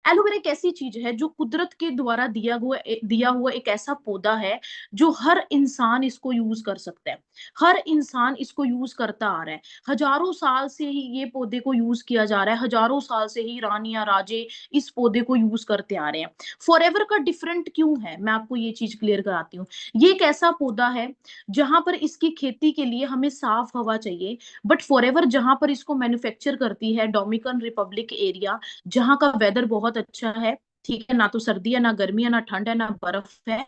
Aloe vera एक ऐसी चीज है जो कुदरत के द्वारा दिया हुआ एक ऐसा पौधा है जो हर इंसान इसको यूज कर सकता है। हर इंसान इसको यूज करता आ रहा है। हजारों साल से ही ये पौधे को यूज किया जा रहा है। हजारों साल से ही रानियां राजे इस पौधे को यूज करते आ रहे हैं। फॉरएवर का डिफरेंट क्यों है, मैं आपको ये चीज क्लियर कराती हूँ। ये एक ऐसा पौधा है जहां पर इसकी खेती के लिए हमें साफ हवा चाहिए, बट फॉरएवर जहां पर इसको मैन्युफैक्चर करती है डोमिनिकन रिपब्लिक एरिया, जहां का वेदर बहुत अच्छा है, ठीक है, ना तो सर्दी है ना गर्मी है ना ठंड है ना बर्फ है,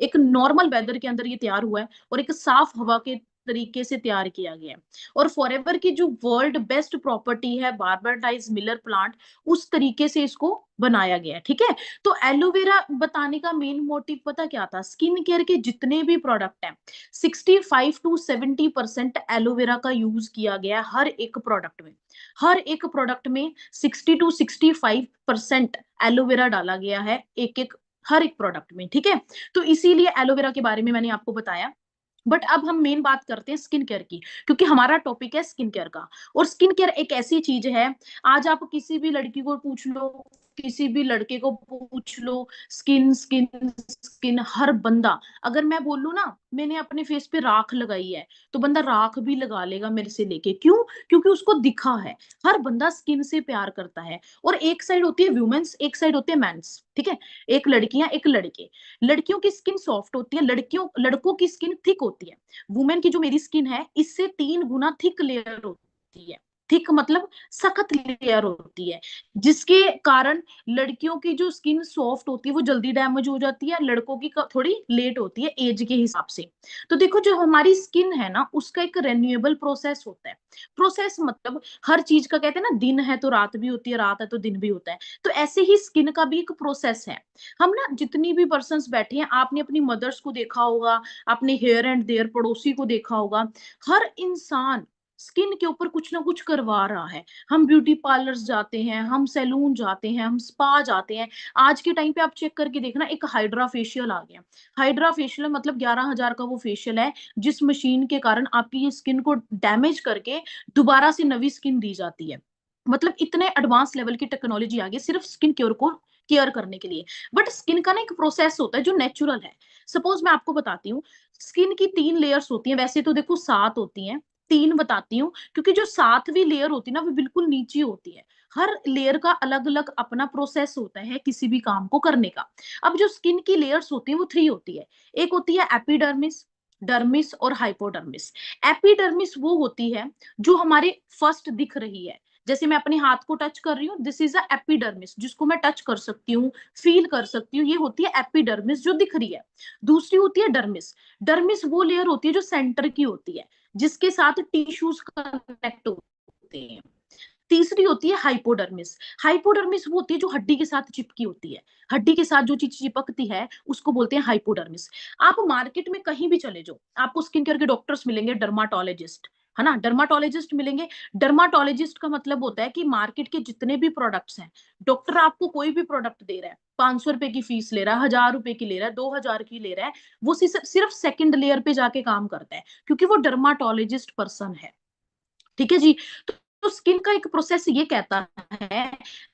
एक नॉर्मल वेदर के अंदर ये तैयार हुआ है और एक साफ हवा के तरीके से तैयार किया गया है। और फॉरएवर की जो वर्ल्ड बेस्ट प्रॉपर्टी है बारबाडाइज मिलर प्लांट, उस तरीके से इसको बनाया गया है, ठीक है। तो एलोवेरा बताने का मेन मोटिव पता क्या था, स्किन केयर के जितने भी प्रोडक्ट हैं 65 to 70% एलोवेरा का यूज किया गया है हर एक प्रोडक्ट में। हर एक प्रोडक्ट में 60 to 65% एलोवेरा डाला गया है, एक एक हर एक प्रोडक्ट में, ठीक है। तो इसीलिए एलोवेरा के बारे में मैंने आपको बताया। बट अब हम मेन बात करते हैं स्किन केयर की, क्योंकि हमारा टॉपिक है स्किन केयर का। और स्किन केयर एक ऐसी चीज है, आज आप किसी भी लड़की को पूछ लो, किसी भी लड़के को पूछ लो, स्किन स्किन स्किन, हर बंदा, अगर मैं बोलूं ना मैंने अपने फेस पे राख लगाई है, तो बंदा राख भी लगा लेगा मेरे से लेके। क्यों? क्योंकि उसको दिखा है। हर बंदा स्किन से प्यार करता है। और एक साइड होती है वुमेन्स, एक साइड होते हैं मेंस, ठीक है। एक लड़कियां एक लड़के। लड़कियों की स्किन सॉफ्ट होती है, लड़कों की स्किन थिक होती है। वुमेन की जो मेरी स्किन है इससे 3 गुना थिक लेयर होती है। थिक मतलब सख्त लेयर होती है, जिसके कारण लड़कियों की जो स्किन सॉफ्ट होती है वो जल्दी डैमेज हो जाती है, लड़कों की थोड़ी लेट होती है एज के हिसाब से। तो देखो जो हमारी स्किन है ना उसका एक रेन्यूएबल प्रोसेस होता है। प्रोसेस मतलब हर चीज का कहते हैं ना, दिन है तो रात भी होती है, रात है तो दिन भी होता है। तो ऐसे ही स्किन का भी एक प्रोसेस है। हम ना जितनी भी पर्सन्स बैठे हैं, आपने अपनी मदर्स को देखा होगा, आपने हेयर एंड देयर पड़ोसी को देखा होगा, हर इंसान स्किन के ऊपर कुछ ना कुछ करवा रहा है। हम ब्यूटी पार्लर्स जाते हैं, हम सैलून जाते हैं, हम स्पा जाते हैं। आज के टाइम पे आप चेक करके देखना, एक हाइड्रा फेशियल आ गया। हाइड्रा फेशियल मतलब 11,000 का वो फेशियल है, जिस मशीन के कारण आपकी ये स्किन को डैमेज करके दोबारा से नवी स्किन दी जाती है। मतलब इतने एडवांस लेवल की टेक्नोलॉजी आ गई सिर्फ स्किन केयर को केयर करने के लिए। बट स्किन का ना एक प्रोसेस होता है जो नेचुरल है। सपोज मैं आपको बताती हूँ, स्किन की 3 लेयर्स होती हैं, वैसे तो देखो 7 होती हैं, 3 बताती हूँ, क्योंकि जो 7वीं लेयर होती है ना वो बिल्कुल नीचे होती है। हर लेयर का अलग अलग अपना प्रोसेस होता है किसी भी काम को करने का। अब जो स्किन की लेयर्स होती है वो 3 होती है। एक होती है एपिडर्मिस, डर्मिस और हाइपोडर्मिस। एपिडर्मिस वो होती है जो हमारे फर्स्ट दिख रही है। जैसे मैं अपने हाथ को टच कर रही हूँ, दिस इज अ एपिडर्मिस, जिसको मैं टच कर सकती हूँ, फील कर सकती हूँ, ये होती है एपिडर्मिस जो दिख रही है। दूसरी होती है डर्मिस। डर्मिस वो लेयर होती है जो सेंटर की होती है, जिसके साथ टिश्यूज कनेक्ट होते हैं। तीसरी होती है हाइपोडर्मिस। हाइपोडर्मिस वो होती है जो हड्डी के साथ चिपकी होती है। हड्डी के साथ जो चीज चिपकती है उसको बोलते हैं हाइपोडर्मिस। आप मार्केट में कहीं भी चले जाओ, आपको स्किन केयर के डॉक्टर्स मिलेंगे, डर्माटोलॉजिस्ट, है ना, डर्माटोलॉजिस्ट मिलेंगे। डर्माटोलॉजिस्ट का मतलब होता है कि मार्केट के जितने भी प्रोडक्ट्स हैं, डॉक्टर आपको कोई भी प्रोडक्ट दे रहा है, 500 रुपए की फीस ले रहा है, 1000 रुपए की ले रहा है, 2000 की ले रहा है, वो सिर्फ सेकंड लेयर पे जाके काम करता है, क्योंकि वो डर्माटोलॉजिस्ट पर्सन है, ठीक है जी। तो स्किन का एक प्रोसेस ये कहता है,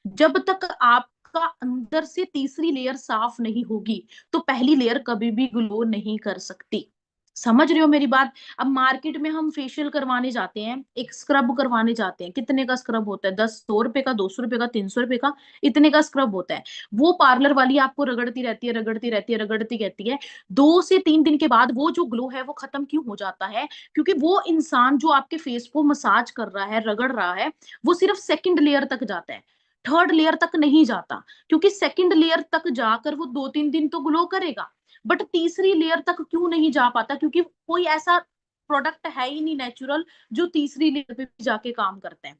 जब तक आपका अंदर से तीसरी लेयर साफ नहीं होगी तो पहली लेयर कभी भी ग्लो नहीं कर सकती। समझ रहे हो मेरी बात? अब मार्केट में हम फेशियल करवाने जाते हैं, एक स्क्रब करवाने जाते हैं, कितने का स्क्रब होता है? 100 रुपए का, 200 रुपए का, 300 रुपए का, इतने का स्क्रब होता है। वो पार्लर वाली आपको रगड़ती रहती है, रगड़ती रहती है, रगड़ती रहती है। 2 से 3 दिन के बाद वो जो ग्लो है वो खत्म क्यों हो जाता है? क्योंकि वो इंसान जो आपके फेस को मसाज कर रहा है, रगड़ रहा है, वो सिर्फ सेकंड लेयर तक जाता है, थर्ड लेयर तक नहीं जाता। क्योंकि सेकंड लेयर तक जाकर वो 2-3 दिन तो ग्लो करेगा, बट तीसरी लेयर तक क्यों नहीं जा पाता? क्योंकि कोई ऐसा प्रोडक्ट है ही नहीं नेचुरल जो तीसरी लेयर पे भी जाके काम करता है।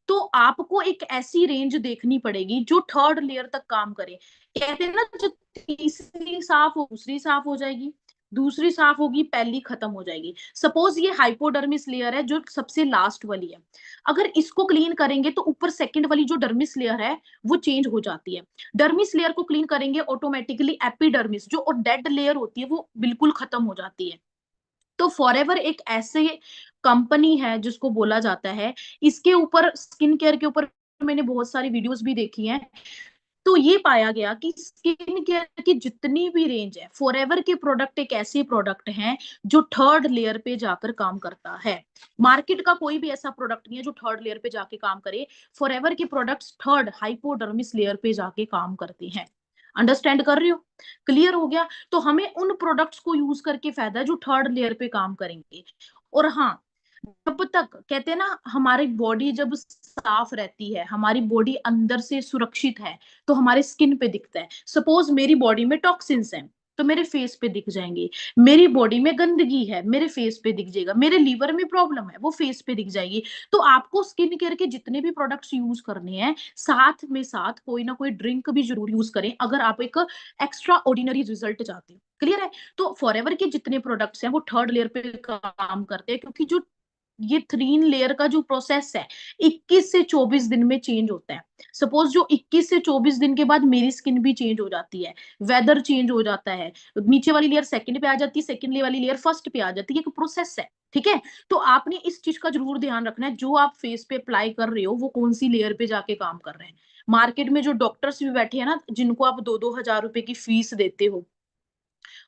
तो आपको एक ऐसी रेंज देखनी पड़ेगी जो थर्ड लेयर तक काम करे। कहते हैं ना, जो तीसरी साफ हो दूसरी साफ हो जाएगी, दूसरी साफ होगी पहली खत्म हो जाएगी। सपोज ये हाइपोडर्मिस लेयर है जो सबसे लास्ट वाली है, अगर इसको क्लीन करेंगे तो ऊपर सेकंड वाली जो डर्मिस लेयर है वो चेंज हो जाती है। डर्मिस लेयर को क्लीन करेंगे ऑटोमेटिकली एपिडर्मिस जो डेड लेयर होती है वो बिल्कुल खत्म हो जाती है। तो फॉरएवर एक ऐसे कंपनी है जिसको बोला जाता है, इसके ऊपर स्किन केयर के ऊपर मैंने बहुत सारी वीडियोस भी देखी हैं, तो ये पाया गया कि स्किन केयर की जितनी भी रेंज है, फॉरएवर के प्रोडक्ट एक ऐसे प्रोडक्ट हैं जो थर्ड लेयर पे जाकर काम करता है। मार्केट का कोई भी ऐसा प्रोडक्ट नहीं है जो थर्ड लेयर पे जाके काम करे। फॉरएवर के प्रोडक्ट्स थर्ड हाइपोडर्मिस लेयर पे जाके काम करते हैं। अंडरस्टैंड कर रहे हो? क्लियर हो गया? तो हमें उन प्रोडक्ट्स को यूज करके फायदा है जो थर्ड लेयर पे काम करेंगे। और हाँ, जब तक कहते हैं ना, हमारी बॉडी जब साफ रहती है, हमारी बॉडी अंदर से सुरक्षित है, तो हमारे स्किन पे दिखता है। सपोज मेरी बॉडी में टॉक्सिन्स हैं, तो मेरे फेस पे दिख जाएंगे। मेरी बॉडी में गंदगी है, मेरे फेस पे दिख जाएगा। मेरे लीवर में प्रॉब्लम है, वो फेस पे दिख जाएगी। तो आपको स्किन केयर के जितने भी प्रोडक्ट्स यूज करने हैं, साथ में साथ कोई ना कोई ड्रिंक भी जरूर यूज करें, अगर आप एक एक्स्ट्रा ऑर्डिनरी रिजल्ट चाहते हो। क्लियर है? तो फॉरएवर के जितने प्रोडक्ट्स हैं वो थर्ड लेयर पे काम करते हैं, क्योंकि जो ये 3 लेयर का जो प्रोसेस है 21 से 24 दिन में चेंज होता है। सपोज जो 21 से 24 दिन के बाद मेरी स्किन भी चेंज हो जाती है, वेदर चेंज हो जाता है, नीचे वाली लेयर सेकंड पे आ जाती है, सेकंड वाली लेयर फर्स्ट पे आ जाती है। एक प्रोसेस है, ठीक है? तो आपने इस चीज का जरूर ध्यान रखना है, जो आप फेस पे अप्लाई कर रहे हो वो कौन सी लेयर पे जाके काम कर रहे हैं। मार्केट में जो डॉक्टर्स भी बैठे हैं ना, जिनको आप 2-2 हजार रुपए की फीस देते हो,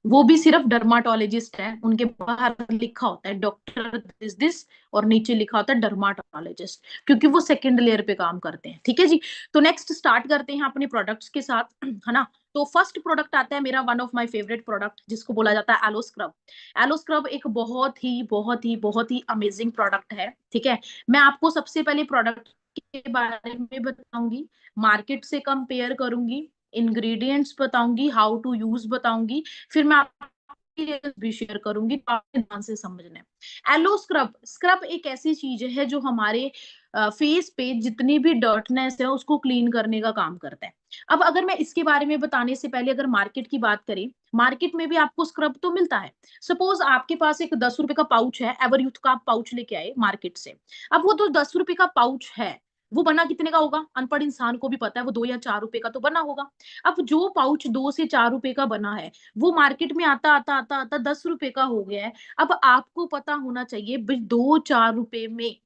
वो भी सिर्फ डर्माटोलॉजिस्ट है। उनके बाहर लिखा होता है डॉक्टर दिस और नीचे लिखा होता है डर्माटोलॉजिस्ट, क्योंकि वो सेकंड लेयर पे काम करते हैं। ठीक है जी? तो नेक्स्ट स्टार्ट करते हैं अपने प्रोडक्ट्स के साथ, है ना? तो फर्स्ट प्रोडक्ट आता है मेरा, one of my favourite product, जिसको बोला जाता है एलो स्क्रब। एलो स्क्रब एक बहुत ही अमेजिंग प्रोडक्ट है। ठीक है? मैं आपको सबसे पहले प्रोडक्ट के बारे में बताऊंगी, मार्केट से कंपेयर करूंगी, इंग्रेडिएंट्स बताऊंगी, हाउ टू यूज बताऊंगी, फिर मैं आपकी भी शेयर करूंगी, तो आपने ध्यान से समझना है। एलो स्क्रब, स्क्रब एक ऐसी चीज है जो हमारे फेस पे जितनी भी डर्टनेस है उसको क्लीन करने का काम करता है। अब अगर मैं इसके बारे में बताने से पहले अगर मार्केट की बात करें, मार्केट में भी आपको स्क्रब तो मिलता है। सपोज आपके पास एक 10 रुपए का पाउच है, एवर यूथ का आप पाउच लेके आए मार्केट से। अब वो तो 10 रुपए का पाउच है, वो बना कितने का होगा? अनपढ़ इंसान को भी पता है, वो 2 या 4 रुपए का तो बना होगा। अब जो पाउच 2 से 4 रुपए का बना है, वो मार्केट में आता आता आता आता 10 रुपए का हो गया है। अब आपको पता होना चाहिए, 2-4 रुपए में,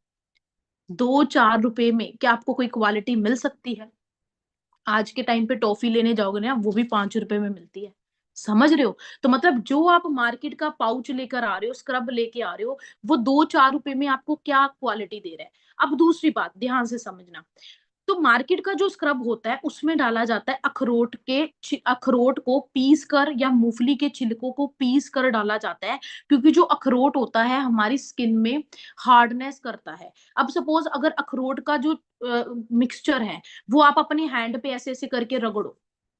2-4 रुपए में क्या आपको कोई क्वालिटी मिल सकती है? आज के टाइम पे टॉफी लेने जाओगे ना, वो भी 5 रुपए में मिलती है। समझ रहे हो? तो मतलब जो आप मार्केट का पाउच लेकर आ रहे हो, स्क्रब लेके आ रहे हो, वो 2-4 रुपए में आपको क्या क्वालिटी दे रहा है। अब दूसरी बात ध्यान से समझना, तो मार्केट का जो स्क्रब होता है उसमें डाला जाता है अखरोट को पीस कर, या मूंगफली के छिलकों को पीस कर डाला जाता है, क्योंकि जो अखरोट होता है हमारी स्किन में हार्डनेस करता है। अब सपोज अगर अखरोट का जो मिक्सचर है, वो आप अपने हैंड पे ऐसे ऐसे करके रगड़ो,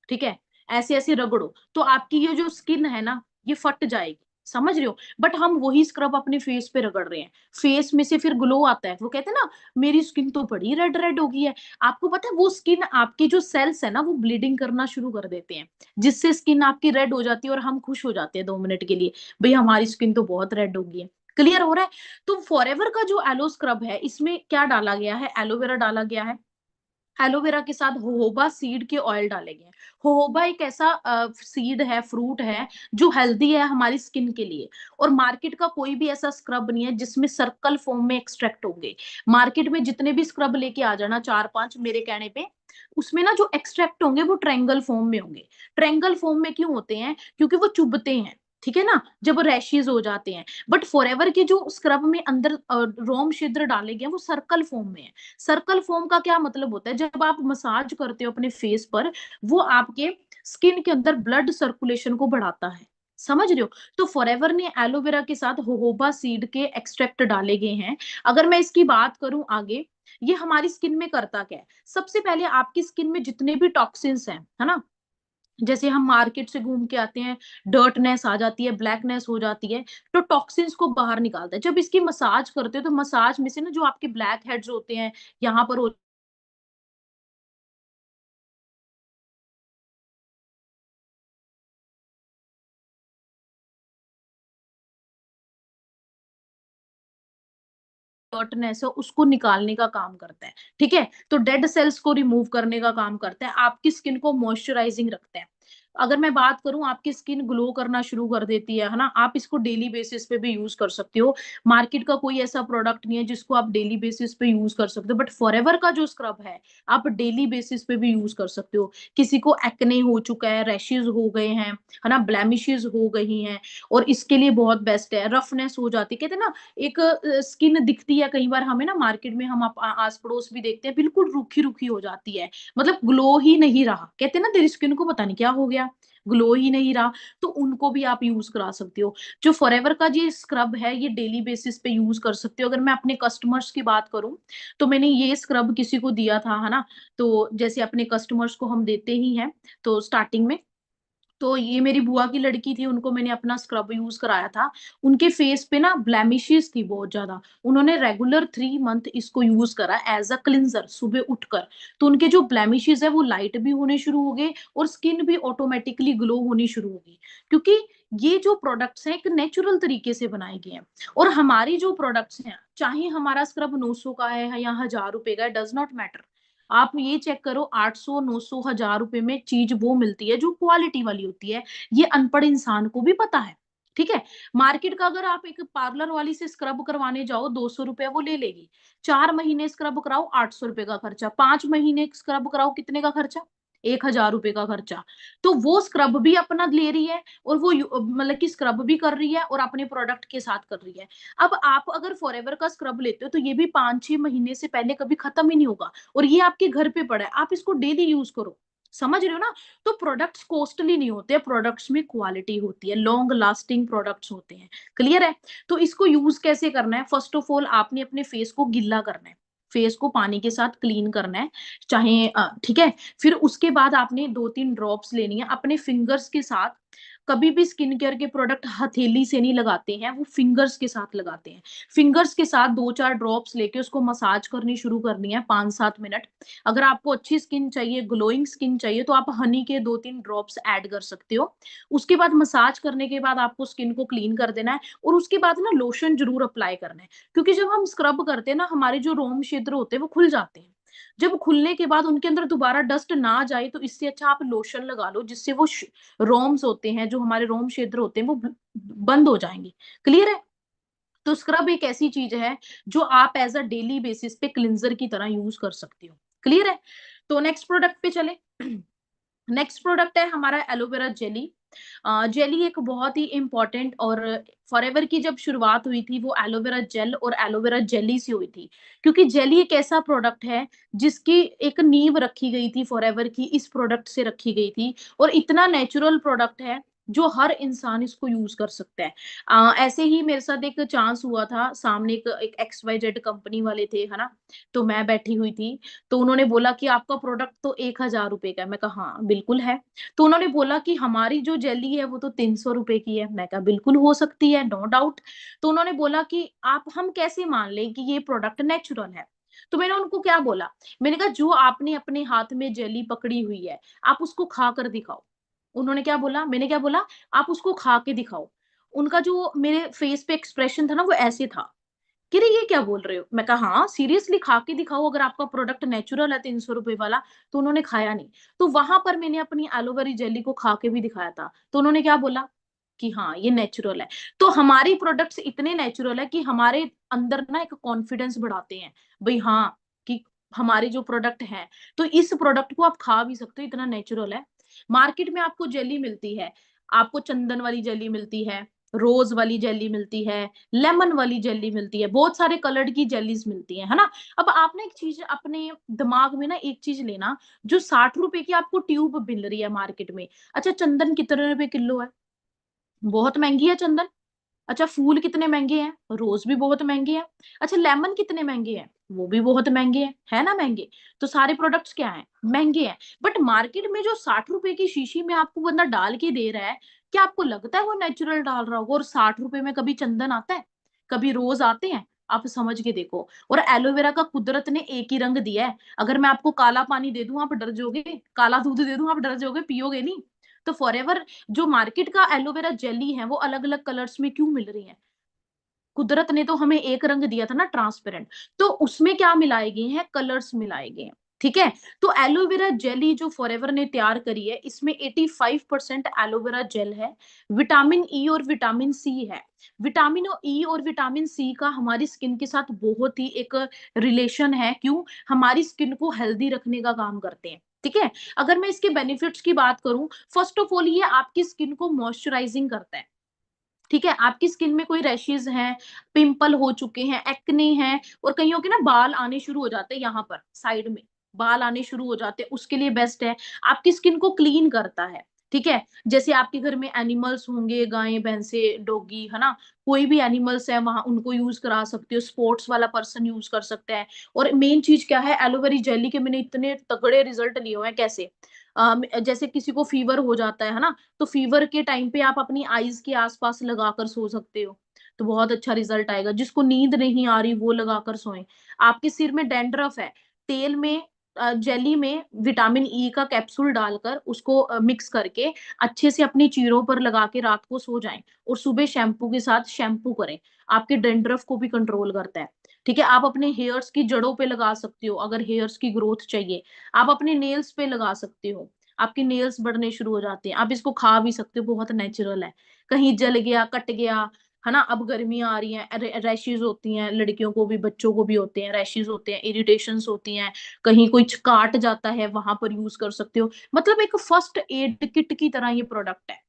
ठीक है, ऐसे ऐसे रगड़ो, तो आपकी ये जो स्किन है ना, ये फट जाएगी। समझ रहे हो? बट हम वही स्क्रब अपने फेस पे रगड़ रहे हैं, फेस में से फिर ग्लो आता है। वो कहते हैं ना, मेरी स्किन तो बड़ी रेड रेड हो गई है। आपको पता है, वो स्किन आपकी जो सेल्स है ना, वो ब्लीडिंग करना शुरू कर देते हैं, जिससे स्किन आपकी रेड हो जाती है और हम खुश हो जाते हैं 2 मिनट के लिए, भाई हमारी स्किन तो बहुत रेड हो गई है। क्लियर हो रहा है? तो फॉरएवर का जो एलो स्क्रब है, इसमें क्या डाला गया है? एलोवेरा डाला गया है। एलोवेरा के साथ होहोबा सीड के ऑयल डाले गए हैं। होहोबा एक ऐसा सीड है, फ्रूट है, जो हेल्दी है हमारी स्किन के लिए। और मार्केट का कोई भी ऐसा स्क्रब नहीं है जिसमें सर्कल फॉर्म में एक्सट्रैक्ट होंगे। मार्केट में जितने भी स्क्रब लेके आ जाना 4-5 मेरे कहने पे, उसमें ना जो एक्सट्रैक्ट होंगे वो ट्रायंगल फॉर्म में होंगे। ट्रायंगल फॉर्म में क्यों होते हैं? क्योंकि वो चुभते हैं, ठीक है ना, जब रैशेज हो जाते हैं। बट फॉरएवर के जो स्क्रब में अंदर रोम छिद्र डाले गए हैं, वो सर्कल फॉर्म में है। सर्कल फॉर्म का क्या मतलब होता है? जब आप मसाज करते हो अपने फेस पर, वो आपके स्किन के अंदर ब्लड सर्कुलेशन को बढ़ाता है। समझ रहे हो? तो फॉरएवर ने एलोवेरा के साथ होहोबा सीड के एक्सट्रैक्ट डाले गए हैं। अगर मैं इसकी बात करूं आगे, ये हमारी स्किन में करता क्या है? सबसे पहले आपकी स्किन में जितने भी टॉक्सिन्स हैं, है ना, जैसे हम मार्केट से घूम के आते हैं, डर्टनेस आ जाती है, ब्लैकनेस हो जाती है, तो टॉक्सिन्स को बाहर निकालता है। जब इसकी मसाज करते हो, तो मसाज में से ना जो आपके ब्लैक हेड्स होते हैं, यहाँ पर डर्टनेस है, उसको निकालने का काम करता है। ठीक है? तो डेड सेल्स को रिमूव करने का काम करता है, आपकी स्किन को मॉइस्चराइजिंग रखता है। अगर मैं बात करूँ, आपकी स्किन ग्लो करना शुरू कर देती है ना? आप इसको डेली बेसिस पे भी यूज़ कर सकते हो। मार्केट का कोई ऐसा प्रोडक्ट नहीं है जिसको आप डेली बेसिस पे यूज़ कर सकते हो, बट फॉरएवर का जो स्क्रब है, आप डेली बेसिस पे भी यूज़ कर सकते हो। किसी को एक्ने हो चुका है, रैशेज़ हो गए हैं, है ना? ब्लेमिशेज़ हो गई हैं और इसके लिए बहुत बेस्ट है। रफनेस हो जाती है, कहते हैं ना, एक स्किन दिखती है कई बार हमें ना मार्केट में, हम आस-पड़ोस भी देखते हैं, बिल्कुल रूखी-रूखी हो जाती है। मतलब ग्लो ही नहीं रहा। कहते हैं ना, तेरी स्किन को पता नहीं क्या हो गया, ग्लो ही नहीं रहा, तो उनको भी आप यूज़ करा सकते हो। जो फॉरएवर का ये स्क्रब है, ये डेली बेसिस पे यूज़ कर सकते हो। अगर मैं अपने कस्टमर्स की बात करूँ, तो मैंने ये स्क्रब किसी को दिया था, है ना? तो जैसे अपने कस्टमर्स को हम देते ही हैं, तो स्टार्टिंग में तो ये मेरी बुआ की लड़की थी, उनको मैंने अपना स्क्रब यूज़ कराया था। उनके फेस पे ना ब्लेमिशेज़ थी बहुत ज़्यादा। उन्होंने रेगुलर 3 मंथ इसको यूज़ करा एज़ अ क्लींज़र सुबह उठकर। तो उनके जो ब्लेमिशेज़ है वो लाइट भी होने शुरू हो गए और स्किन भी ऑटोमैटिकली ग्लो होनी शुरू हो गई। क्योंकि ये जो प्रोडक्ट्स हैं एक नेचुरल तरीके से बनाए गए हैं और हमारी जो प्रोडक्ट्स हैं, चाहे हमारा स्क्रब 900 का है या ₹1000 का है, डज़ नॉट मैटर। आप ये चेक करो, 800, 900, ₹1000 में चीज़ वो मिलती है जो क्वालिटी वाली होती है। ये अनपढ़ इंसान को भी पता है, ठीक है? मार्केट का अगर आप एक पार्लर वाली से स्क्रब करवाने जाओ, ₹200 वो ले लेगी। 4 महीने स्क्रब कराओ, ₹800 का खर्चा। 5 महीने स्क्रब कराओ, कितने का खर्चा? ₹1000 का खर्चा। तो वो स्क्रब भी अपना ले रही है और वो मतलब कि स्क्रब भी कर रही है और अपने प्रोडक्ट के साथ कर रही है। अब आप अगर फॉरएवर का स्क्रब लेते हो, तो ये भी 5-6 महीने से पहले कभी खत्म ही नहीं होगा। और ये आपके घर पे पड़ा है, आप इसको डेली यूज़ करो। समझ रहे हो ना? तो प्रोडक्ट्स कॉस्टली नहीं होते, प्रोडक्ट्स में क्वालिटी होती है, लॉन्ग लास्टिंग प्रोडक्ट्स होते हैं। क्लियर है? तो इसको यूज़ कैसे करना है? फर्स्ट ऑफ ऑल आपने अपने फेस को गीला करना है। फेस को पानी के साथ क्लीन करना है, चाहे ठीक है? फिर उसके बाद आपने 2-3 ड्रॉप्स लेनी है अपने फिंगर्स के साथ। कभी भी स्किन केयर के प्रोडक्ट हथेली से नहीं लगाते हैं, वो फिंगर्स के साथ लगाते हैं। फिंगर्स के साथ 2-4 ड्रॉप्स लेके उसको मसाज करनी शुरू करनी है 5-7 मिनट। अगर आपको अच्छी स्किन चाहिए, ग्लोइंग स्किन चाहिए, तो आप हनी के 2-3 ड्रॉप्स ऐड कर सकते हो। उसके बाद मसाज करने के बाद आपको स्किन को क्लीन कर देना है और उसके बाद ना लोशन ज़रूर अप्लाई करना है। क्योंकि जब हम स्क्रब करते हैं ना, हमारे जो रोम क्षेत्र होते हैं वो खुल जाते हैं। जब खुलने के बाद उनके अंदर दोबारा डस्ट ना जाए, तो इससे अच्छा आप लोशन लगा लो, जिससे वो रोम्स होते हैं, जो हमारे रोम क्षेत्र होते हैं, वो बंद हो जाएंगे। क्लियर है? तो स्क्रब एक ऐसी चीज है जो आप एज अ डेली बेसिस पे क्लिंजर की तरह यूज कर सकते हो। क्लियर है? तो नेक्स्ट प्रोडक्ट पे चले। नेक्स्ट प्रोडक्ट है हमारा एलोवेरा जेली। जेली एक बहुत ही इम्पोर्टेंट, और फॉरएवर की जब शुरुआत हुई थी, वो एलोवेरा जेल और एलोवेरा जेली से हुई थी। क्योंकि जेली एक ऐसा प्रोडक्ट है जिसकी एक नींव रखी गई थी, फॉरएवर की इस प्रोडक्ट से रखी गई थी। और इतना नेचुरल प्रोडक्ट है जो हर इंसान इसको यूज कर सकता है। ऐसे ही मेरे साथ एक चांस हुआ था, सामने एक एक्स वाई जेड कंपनी वाले थे, है ना? तो मैं बैठी हुई थी, तो उन्होंने बोला कि आपका प्रोडक्ट तो ₹1000 का है। मैं कहा हाँ बिल्कुल है। तो उन्होंने बोला कि हमारी जो जेली है वो तो ₹300 की है। मैं कहा बिल्कुल हो सकती है, नो डाउट। तो उन्होंने बोला कि आप हम कैसे मान लें कि ये प्रोडक्ट नेचुरल है? तो मैंने उनको क्या बोला, मैंने कहा जो आपने अपने हाथ में जेली पकड़ी हुई है, आप उसको खा कर दिखाओ। उन्होंने क्या बोला, मैंने क्या बोला, आप उसको खा के दिखाओ। उनका जो मेरे फेस पे एक्सप्रेशन था ना, वो ऐसे था कि अरे ये क्या बोल रहे हो? मैं कहा हाँ, सीरियसली खा के दिखाओ, अगर आपका प्रोडक्ट नेचुरल है ₹300 वाला। तो उन्होंने खाया नहीं। तो वहाँ पर मैंने अपनी एलोवेरा जेली को खा के भी दिखाया था। तो उन्होंने क्या बोला कि हाँ, ये नेचुरल है। तो हमारी प्रोडक्ट्स इतने नेचुरल है कि हमारे अंदर ना एक कॉन्फिडेंस बढ़ाते हैं। भई हाँ, कि हमारे जो प्रोडक्ट हैं, तो इस प्रोडक्ट को आप खा भी सकते हो, इतना नेचुरल है। मार्केट में आपको जेली मिलती है, आपको चंदन वाली जेली मिलती है, रोज़ वाली जेली मिलती है, लेमन वाली जेली मिलती है, बहुत सारे कलर्ड की जेलीज़ मिलती हैं, है ना? अब आप ना एक चीज़ अपने दिमाग में ना एक चीज़ लेना, जो ₹60 की आपको ट्यूब मिल रही है मार्केट में। अच्छा, चंदन कितने रुपए किलो है? बहुत महँगी है चंदन। अच्छा, फूल कितने महँगे हैं? रोज़ भी बहुत महँगे हैं। अच्छा, लेमन कितने महँगे हैं? वो भी बहुत महँगे हैं। है ना महँगे? तो सारे प्रोडक्ट्स क्या हैं? महँगे हैं। बट मार्केट में जो ₹60 की शीशी में आपको बंदा डाल के दे रहा है, क्या आपको लगता है वो नेचुरल डाल रहा होगा? और ₹60 में कभी चंदन आता है? कभी रोज़ आते हैं? आप समझ के देखो। और एलोवेरा का कुदरत ने एक ही रंग दिया है। अगर मैं आपको काला पानी दे दूँ, आप डर जाओगे? काला दूध दे दूँ, आप डर जाओगे, पियोगे नहीं? तो फॉरएवर जो मार्केट का एलोवेरा जेली है, वो अलग-अलग कलर्स में क्यों मिल रही है? कुदरत ने तो हमें एक रंग दिया था ना, ट्रांसपेरेंट। तो उसमें क्या मिलाए गए हैं? कलर्स मिलाए गए हैं। ठीक है। तो एलोवेरा जेली जो फॉरएवर ने तैयार करी है, इसमें 85% एलोवेरा जेल है, विटामिन ई और विटामिन सी है। विटामिन ई और विटामिन सी का हमारी स्किन के साथ बहुत ही एक रिलेशन है। क्यों? हमारी स्किन को हेल्दी रखने का काम करते हैं। ठीक है। अगर मैं इसके बेनिफिट्स की बात करूं, फर्स्ट ऑफ ऑल ये आपकी स्किन को मॉइस्चराइजिंग करता है। ठीक है। आपकी स्किन में कोई रैशेज हैं, पिंपल हो चुके हैं, एक्ने हैं, और कईयों के ना बाल आने शुरू हो जाते हैं, यहाँ पर साइड में बाल आने शुरू हो जाते हैं, उसके लिए बेस्ट है। आपकी स्किन को क्लीन करता है। ठीक है। जैसे आपके घर में एनिमल्स होंगे, गाय भैंसे, डॉगी, है ना, कोई भी एनिमल्स है वहां, उनको यूज करा सकते हो, स्पोर्ट्स वाला पर्सन यूज कर सकता है। और मेन चीज क्या है, एलोवेरा जेली के मैंने इतने तगड़े रिजल्ट लिए हुए हैं। कैसे? जैसे किसी को फीवर हो जाता है ना, तो फीवर के टाइम पे आप अपनी आईज के आसपास लगाकर सो सकते हो, तो बहुत अच्छा रिजल्ट आएगा। जिसको नींद नहीं आ रही वो लगाकर सोएं। आपके सिर में डैंड्रफ है, तेल में जेली में विटामिन ई का कैप्सूल डालकर उसको मिक्स करके अच्छे से अपनी चीरों पर लगा के रात को सो जाएं, और सुबह शैम्पू के साथ शैम्पू करें। आपके डैंड्रफ को भी कंट्रोल करता है। ठीक है। आप अपने हेयर्स की जड़ों पे लगा सकते हो, अगर हेयर्स की ग्रोथ चाहिए। आप अपने नेल्स पे लगा सकते हो, आपके नेल्स बढ़ने शुरू हो जाते हैं। आप इसको खा भी सकते हो, बहुत नेचुरल है। कहीं जल गया, कट गया, है ना, अब गर्मियां आ रही हैं, रैशेज होती हैं, लड़कियों को भी बच्चों को भी होते हैं, रैशेज होते हैं, इरिटेशंस होती हैं, कहीं कुछ काट जाता है, वहां पर यूज कर सकते हो। मतलब एक फर्स्ट एड किट की तरह ये प्रोडक्ट है।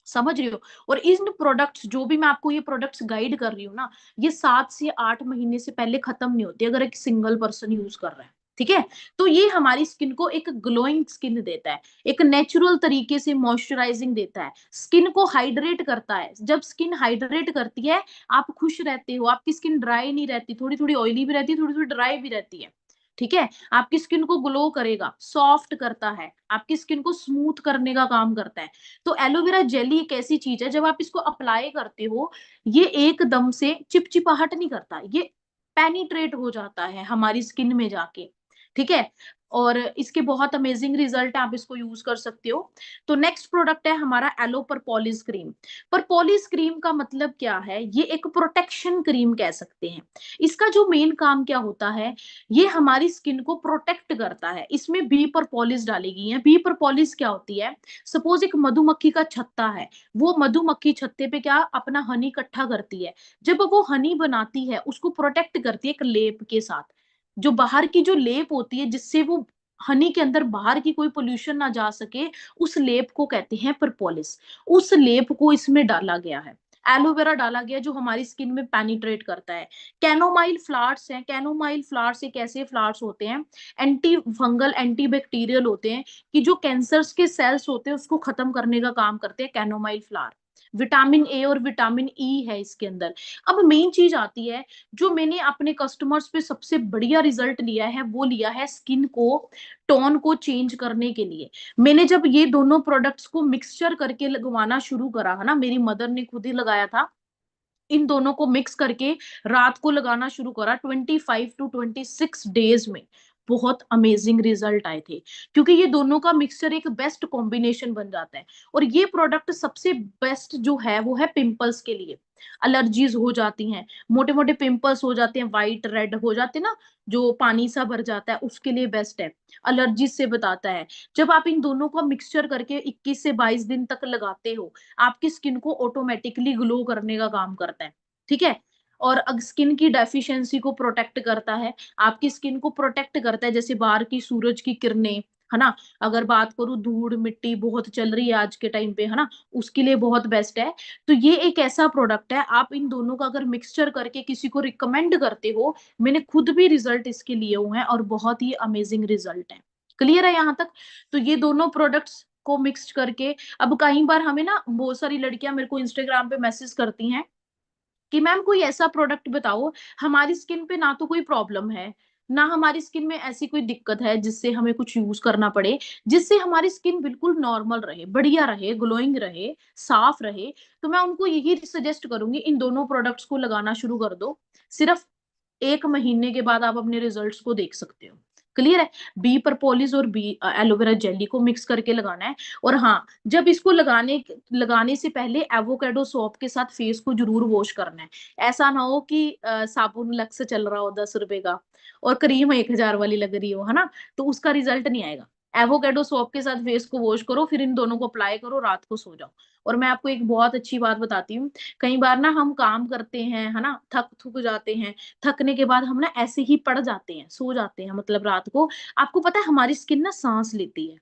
समझ रहे हो? और इन प्रोडक्ट्स, जो भी मैं आपको ये प्रोडक्ट्स गाइड कर रही हूँ ना, ये 7 से 8 महीने से पहले खत्म नहीं होती, अगर एक सिंगल पर्सन यूज कर रहा है। ठीक है। तो ये हमारी स्किन को एक ग्लोइंग स्किन देता है, एक नेचुरल तरीके से मॉइस्चराइजिंग देता है, स्किन को हाइड्रेट करता है। जब स्किन हाइड्रेट करती है, आप खुश रहते हो, आपकी स्किन ड्राई नहीं रहती, थोड़ी थोड़ी ऑयली भी रहती है, थोड़ी थोड़ी ड्राई भी रहती है। ठीक है। आपकी स्किन को ग्लो करेगा, सॉफ्ट करता है, आपकी स्किन को स्मूथ करने का काम करता है। तो एलोवेरा जेली एक ऐसी चीज है, जब आप इसको अप्लाई करते हो, ये एकदम से चिपचिपाहट नहीं करता, ये पेनिट्रेट हो जाता है हमारी स्किन में जाके। ठीक है। और इसके बहुत अमेजिंग रिजल्ट है, आप इसको यूज कर सकते हो। तो नेक्स्ट प्रोडक्ट है हमारा एलो परपोलिस क्रीम। परपोलिस क्रीम का मतलब क्या है? ये एक प्रोटेक्शन क्रीम कह सकते हैं। इसका जो मेन काम क्या होता है, ये हमारी स्किन को प्रोटेक्ट करता है। इसमें बी परपोलिस डाली गई है। बी परपोलिस क्या होती है? सपोज एक मधुमक्खी का छत्ता है, वो मधुमक्खी छत्ते पे क्या अपना हनी इकट्ठा करती है। जब वो हनी बनाती है, उसको प्रोटेक्ट करती है एक लेप के साथ। जो बाहर की जो लेप होती है, जिससे वो हनी के अंदर बाहर की कोई पोल्यूशन ना जा सके, उस लेप को कहते हैं परपोलिस। उस लेप को इसमें डाला गया है, एलोवेरा डाला गया, जो हमारी स्किन में पेनिट्रेट करता है। कैनोमाइल फ्लावर्स हैं। कैनोमाइल फ्लावर्स एक ऐसे फ्लावर्स होते हैं, एंटी फंगल एंटी बैक्टीरियल होते हैं, कि जो कैंसर्स के सेल्स होते हैं उसको खत्म करने का काम करते हैं कैनोमाइल फ्लावर। विटामिन ए और विटामिन ई है इसके अंदर। अब मेन चीज आती है, जो मैंने अपने कस्टमर्स पे सबसे बढ़िया रिजल्ट लिया है, वो लिया है स्किन को टोन को चेंज करने के लिए। मैंने जब ये दोनों प्रोडक्ट्स को मिक्सचर करके लगवाना शुरू करा है ना, मेरी मदर ने खुद ही लगाया था, इन दोनों को मिक्स करके रात को लगाना शुरू करा, 25 to 26 डेज में बहुत अमेजिंग रिजल्ट आए थे। क्योंकि ये दोनों का मिक्सचर एक बेस्ट कॉम्बिनेशन बन जाता है। और ये प्रोडक्ट सबसे बेस्ट जो है, वो है पिंपल्स के लिए। एलर्जीज हो जाती हैं, मोटे मोटे पिंपल्स हो जाते हैं, व्हाइट रेड हो जाते हैं ना, जो पानी सा भर जाता है, उसके लिए बेस्ट है। एलर्जीज से बताता है। जब आप इन दोनों का मिक्सचर करके 21 से 22 दिन तक लगाते हो, आपकी स्किन को ऑटोमेटिकली ग्लो करने का काम करता है। ठीक है। और स्किन की डेफिशिएंसी को प्रोटेक्ट करता है, आपकी स्किन को प्रोटेक्ट करता है, जैसे बाहर की सूरज की किरणें, है ना, अगर बात करूं, धूड़ मिट्टी बहुत चल रही है आज के टाइम पे, है ना, उसके लिए बहुत बेस्ट है। तो ये एक ऐसा प्रोडक्ट है, आप इन दोनों का अगर मिक्सचर करके किसी को रिकमेंड करते हो, मैंने खुद भी रिजल्ट इसके लिए हुए हैं, और बहुत ही अमेजिंग रिजल्ट है। क्लियर है यहाँ तक? तो ये दोनों प्रोडक्ट्स को मिक्स करके, अब कई बार हमें ना, बहुत सारी लड़कियां मेरे को इंस्टाग्राम पे मैसेज करती हैं कि मैम कोई ऐसा प्रोडक्ट बताओ, हमारी स्किन पे ना तो कोई प्रॉब्लम है, ना हमारी स्किन में ऐसी कोई दिक्कत है जिससे हमें कुछ यूज करना पड़े, जिससे हमारी स्किन बिल्कुल नॉर्मल रहे, बढ़िया रहे, ग्लोइंग रहे, साफ रहे। तो मैं उनको यही सजेस्ट करूंगी, इन दोनों प्रोडक्ट्स को लगाना शुरू कर दो। सिर्फ 1 महीने के बाद आप अपने रिजल्ट्स को देख सकते हो। क्लियर है? बी प्रपोलिस और बी एलोवेरा जेली को मिक्स करके लगाना है। और हाँ, जब इसको लगाने से पहले एवोकाडो सोप के साथ फेस को जरूर वॉश करना है। ऐसा ना हो कि साबुन लक्स चल रहा हो 10 रुपए का और क्रीम 1,000 वाली लग रही हो, है ना? तो उसका रिजल्ट नहीं आएगा। एवोकाडो सोप के साथ फेस को वॉश करो, फिर इन दोनों को अप्लाई करो, रात को सो जाओ। और मैं आपको एक बहुत अच्छी बात बताती हूँ, कई बार ना हम काम करते हैं, है ना, थक थुक जाते हैं, थकने के बाद हम ना ऐसे ही पड़ जाते हैं, सो जाते हैं, मतलब रात को। आपको पता है हमारी स्किन ना सांस लेती है,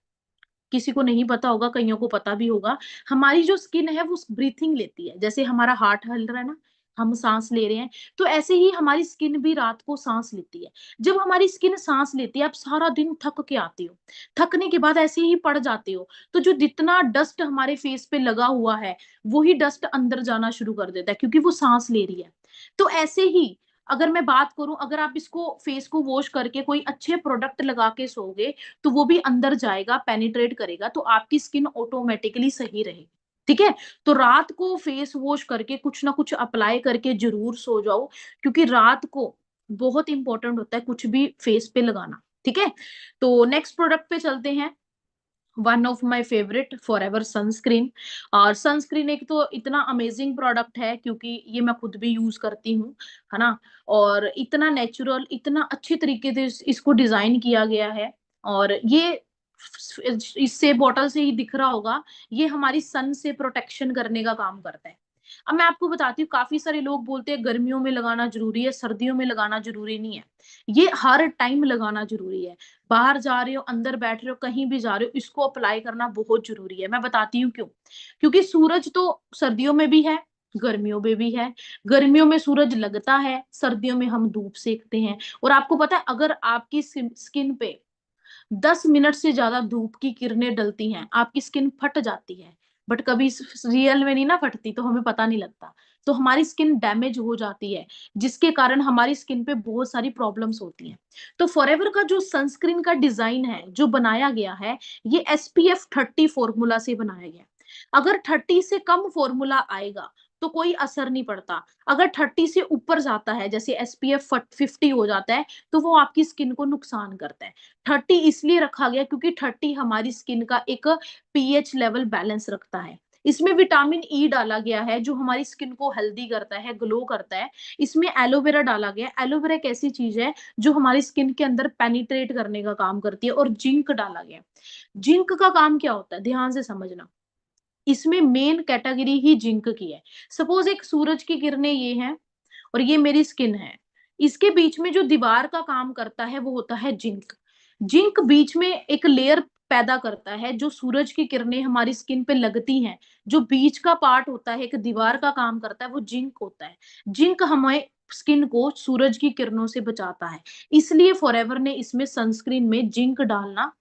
किसी को नहीं पता होगा, कईयों को पता भी होगा। हमारी जो स्किन है वो ब्रीथिंग लेती है, जैसे हमारा हार्ट हल रहा है ना, हम सांस ले रहे हैं, तो ऐसे ही हमारी स्किन भी रात को सांस लेती है। जब हमारी स्किन सांस लेती है, आप सारा दिन थक के आते हो, थकने के बाद ऐसे ही पड़ जाते हो, तो जो जितना डस्ट हमारे फेस पे लगा हुआ है, वही डस्ट अंदर जाना शुरू कर देता है, क्योंकि वो सांस ले रही है। तो ऐसे ही अगर मैं बात करूं, अगर आप इसको फेस को वॉश करके कोई अच्छे प्रोडक्ट लगा के सोओगे, तो वो भी अंदर जाएगा, पेनिट्रेट करेगा, तो आपकी स्किन ऑटोमेटिकली सही रहेगी। ठीक है? तो रात को फेस वॉश करके कुछ ना कुछ अप्लाई करके जरूर सो जाओ, क्योंकि रात को बहुत इंपॉर्टेंट होता है कुछ भी फेस पे लगाना। ठीक है? तो नेक्स्ट प्रोडक्ट पे चलते हैं। One of my favourite forever sunscreen. और सनस्क्रीन एक तो इतना अमेजिंग प्रोडक्ट है, क्योंकि ये मैं खुद भी यूज करती हूँ, है ना? और इतना नेचुरल, इतना अच्छे तरीके से इसको डिजाइन किया गया है। और ये इससे बॉटल से ही दिख रहा होगा, ये हमारी सन से प्रोटेक्शन करने का काम करता है। अब मैं आपको बताती हूँ, काफी सारे लोग बोलते हैं गर्मियों में लगाना जरूरी है, सर्दियों में लगाना जरूरी नहीं है। ये हर टाइम लगाना जरूरी है। बाहर जा रहे हो, अंदर बैठ रहे हो, कहीं भी जा रहे हो, इसको अप्लाई करना बहुत जरूरी है। मैं बताती हूँ क्यों। क्योंकि सूरज तो सर्दियों में भी है, गर्मियों में भी है। गर्मियों में सूरज लगता है, सर्दियों में हम धूप सेकते हैं। और आपको पता है, अगर आपकी स्किन पे 10 मिनट से ज्यादा धूप की किरणें डलती हैं, आपकी स्किन फट जाती है। बट कभी रियल में नहीं ना फटती, तो हमें पता नहीं लगता। तो हमारी स्किन डैमेज हो जाती है, जिसके कारण हमारी स्किन पे बहुत सारी प्रॉब्लम्स होती हैं। तो फॉरएवर का जो सनस्क्रीन का डिजाइन है, जो बनाया गया है, ये SPF 30 फॉर्मूला से बनाया गया है। अगर 30 से कम फॉर्मूला आएगा तो कोई असर नहीं पड़ता। अगर 30 से ऊपर जाता है, जैसे SPF 50 हो जाता है, तो वो आपकी स्किन को नुकसान करता है। 30 इसलिए रखा गया क्योंकि 30 हमारी स्किन का एक पीएच लेवल बैलेंस रखता है। इसमें विटामिन ई डाला गया है, जो हमारी स्किन को हेल्दी करता है, ग्लो करता है। इसमें एलोवेरा डाला गया है। एलोवेरा एक ऐसी चीज है जो हमारी स्किन के अंदर पेनिट्रेट करने का काम करती है। और जिंक डाला गया है। जिंक का काम क्या होता है, ध्यान से समझना। इसमें मेन कैटेगरी ही जिंक की है। सपोज एक सूरज की किरणें ये हैं, और ये मेरी स्किन है। इसके बीच में जो दीवार का काम करता है, वो होता है जिंक। जिंक बीच में एक लेयर पैदा करता है, जो सूरज की किरणें हमारी स्किन पे लगती हैं। जो बीच का पार्ट होता है, एक दीवार का काम करता है, वो जिंक होता है। जिंक हमें स्किन को सूरज की किरणों से बचाता है। इसलिए फॉरएवर ने इसमें सनस्क्रीन में जिंक डालना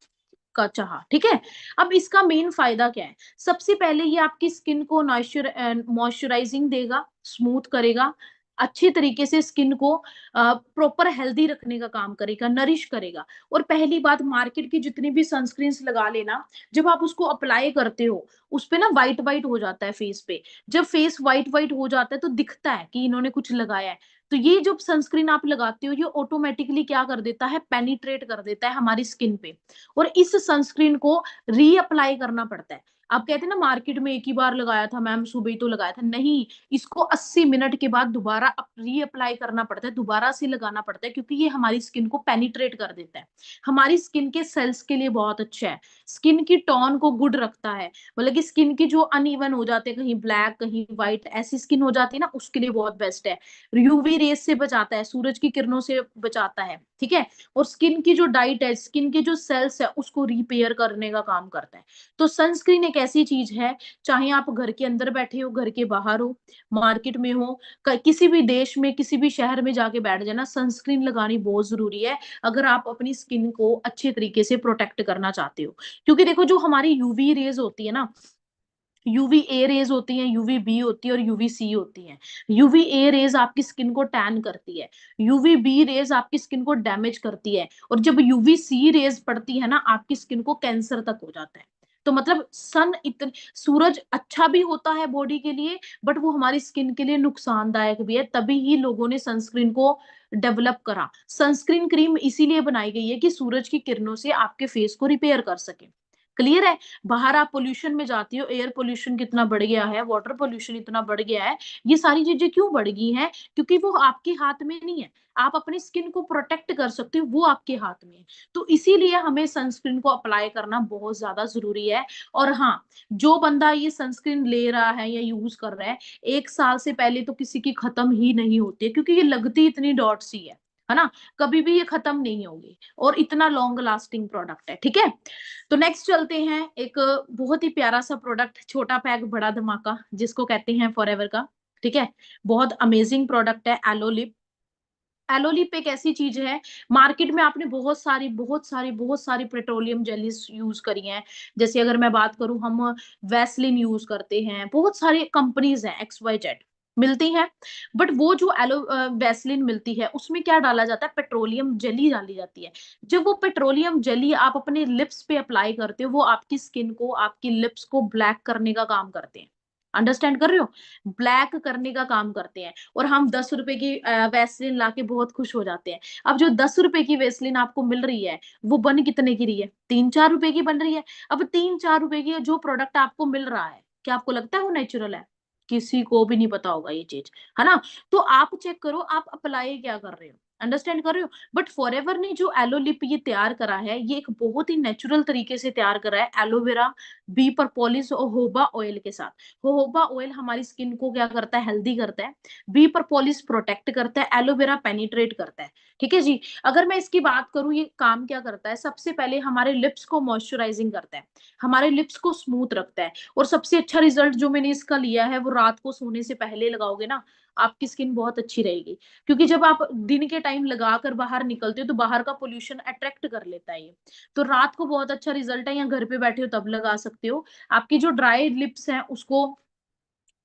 का चाहा। ठीक है? अब इसका मेन फायदा क्या है? सबसे पहले ये आपकी स्किन को मॉइस्चराइजिंग देगा, स्मूथ करेगा, अच्छे तरीके से स्किन को प्रॉपर हेल्दी रखने का काम करेगा, नरिश करेगा। और पहली बात, मार्केट की जितनी भी सनस्क्रीन्स लगा लेना, जब आप उसको अप्लाई करते हो, उस पे ना व्हाइट व्हाइट हो जाता है फेस पे। जब फेस व्हाइट व्हाइट हो जाता है, तो दिखता है कि इन्होंने कुछ लगाया है। तो ये जो सनस्क्रीन आप लगाते हो, ये ऑटोमेटिकली क्या कर देता है, पेनिट्रेट कर देता है हमारी स्किन पे। और इस सनस्क्रीन को रीअप्लाई करना पड़ता है। आप कहते हैं ना, मार्केट में एक ही बार लगाया था मैम, सुबह ही तो लगाया था, नहीं। इसको 80 मिनट के बाद दोबारा रीअप्लाई करना पड़ता है, दोबारा से लगाना पड़ता है, क्योंकि ये हमारी स्किन को पेनिट्रेट कर देता है। हमारी स्किन के सेल्स के लिए बहुत अच्छा है। स्किन की टोन को गुड रखता है। मतलब कि स्किन की जो अनइवन हो जाते हैं, कहीं ब्लैक कहीं व्हाइट ऐसी स्किन हो जाती है ना, उसके लिए बहुत बेस्ट है। यूवी रेस से बचाता है, सूरज की किरणों से बचाता है। ठीक है? और स्किन की जो डाइट है, स्किन के जो सेल्स है, उसको रिपेयर करने का काम करता है। तो सनस्क्रीन एक ऐसी चीज है, चाहे आप घर के अंदर बैठे हो, घर के बाहर हो, मार्केट में हो, किसी भी देश में, किसी भी शहर में जाके बैठ जाना, सनस्क्रीन लगानी बहुत जरूरी है। अगर आप अपनी स्किन को अच्छे तरीके से प्रोटेक्ट करना चाहते हो। क्योंकि देखो, जो हमारी यूवी रेज होती है ना, यूवी ए रेज होती हैं, यूवी बी होती है और यूवी सी होती हैं। यूवी ए रेज आपकी स्किन को टैन करती है। यूवी बी रेज आपकी स्किन को डैमेज करती है। और जब यूवी सी रेज पड़ती है ना, आपकी स्किन को कैंसर तक हो जाता है। तो मतलब सूरज अच्छा भी होता है बॉडी के लिए, बट वो हमारी स्किन के लिए नुकसानदायक भी है, तभी ही लोगों ने सनस्क्रीन को डेवलप करा। सनस्क्रीन क्रीम इसीलिए बनाई गई है कि सूरज की किरणों से आपके फेस को रिपेयर कर सके। क्लियर है? बाहर आप पोल्यूशन में जाती हो, एयर पोल्यूशन कितना बढ़ गया है, वाटर पोल्यूशन इतना बढ़ गया है, ये सारी चीजें क्यों बढ़ गई हैं? क्योंकि वो आपके हाथ में नहीं है। आप अपनी स्किन को प्रोटेक्ट कर सकते हो, वो आपके हाथ में है। तो इसीलिए हमें सनस्क्रीन को अप्लाई करना बहुत ज्यादा जरूरी है। और हाँ, जो बंदा ये सनस्क्रीन ले रहा है या यूज कर रहा है, 1 साल से पहले तो किसी की खत्म ही नहीं होती है, क्योंकि ये लगती इतनी डॉट्स ही है ना? कभी भी ये खत्म नहीं होगी, और इतना लॉन्ग लास्टिंग प्रोडक्ट है। ठीक है, तो नेक्स्ट चलते हैं, एक बहुत ही प्यारा सा प्रोडक्ट, छोटा पैक बड़ा धमाका, जिसको कहते हैं फॉरएवर का। ठीक है, बहुत अमेजिंग प्रोडक्ट है एलो लिप। एलो लिप एक ऐसी चीज है, मार्केट में आपने बहुत सारी पेट्रोलियम जेलीज यूज करी हैं। जैसे अगर मैं बात करूं, हम वैसलिन यूज करते हैं, बहुत सारी कंपनीज हैं, XYZ मिलती हैं। बट वो जो वैसलिन मिलती है, उसमें क्या डाला जाता है? पेट्रोलियम जेली डाली जाती है। जब वो पेट्रोलियम जेली आप अपने लिप्स पे अप्लाई करते हो, वो आपकी स्किन को, आपकी लिप्स को ब्लैक करने का काम करते हैं। अंडरस्टैंड कर रहे हो? ब्लैक करने का काम करते हैं। और हम 10 रुपए की वैसलीन लाके बहुत खुश हो जाते हैं। अब जो 10 रुपए की वैसलीन आपको मिल रही है, वो बन कितने की रही है? 3-4 रुपए की बन रही है। अब 3-4 रुपए की जो प्रोडक्ट आपको मिल रहा है, क्या आपको लगता है वो नेचुरल है? किसी को भी नहीं पता होगा ये चीज, है ना? तो आप चेक करो, आप अप्लाई क्या कर रहे हो, अंडरस्टैंड कर रहे हो? बट फॉरएवर ने जो एलो लिप ये तैयार करा है, ये एक बहुत ही नेचुरल तरीके से तैयार करा है, एलोवेरा, बी परपोलिस और होबा ऑयल के साथ। जोहोबा ऑयल हमारी स्किन को क्या करता है? हेल्दी करता है। बी परपोलिस प्रोटेक्ट करता है, एलोवेरा पेनिट्रेट करता है। ठीक है जी। अगर मैं इसकी बात करूं, ये काम क्या करता है? सबसे पहले हमारे लिप्स को मॉइस्चराइजिंग करता है, हमारे लिप्स को स्मूथ रखता है। और सबसे अच्छा रिजल्ट जो मैंने इसका लिया है, वो रात को सोने से पहले लगाओगे ना, आपकी स्किन बहुत अच्छी रहेगी। क्योंकि जब आप दिन के टाइम लगाकर बाहर निकलते हो, तो बाहर का पोल्यूशन अट्रैक्ट कर लेता है ये। तो रात को बहुत अच्छा रिजल्ट है, या घर पे बैठे हो तब लगा सकते हो। आपकी जो ड्राई लिप्स हैं, उसको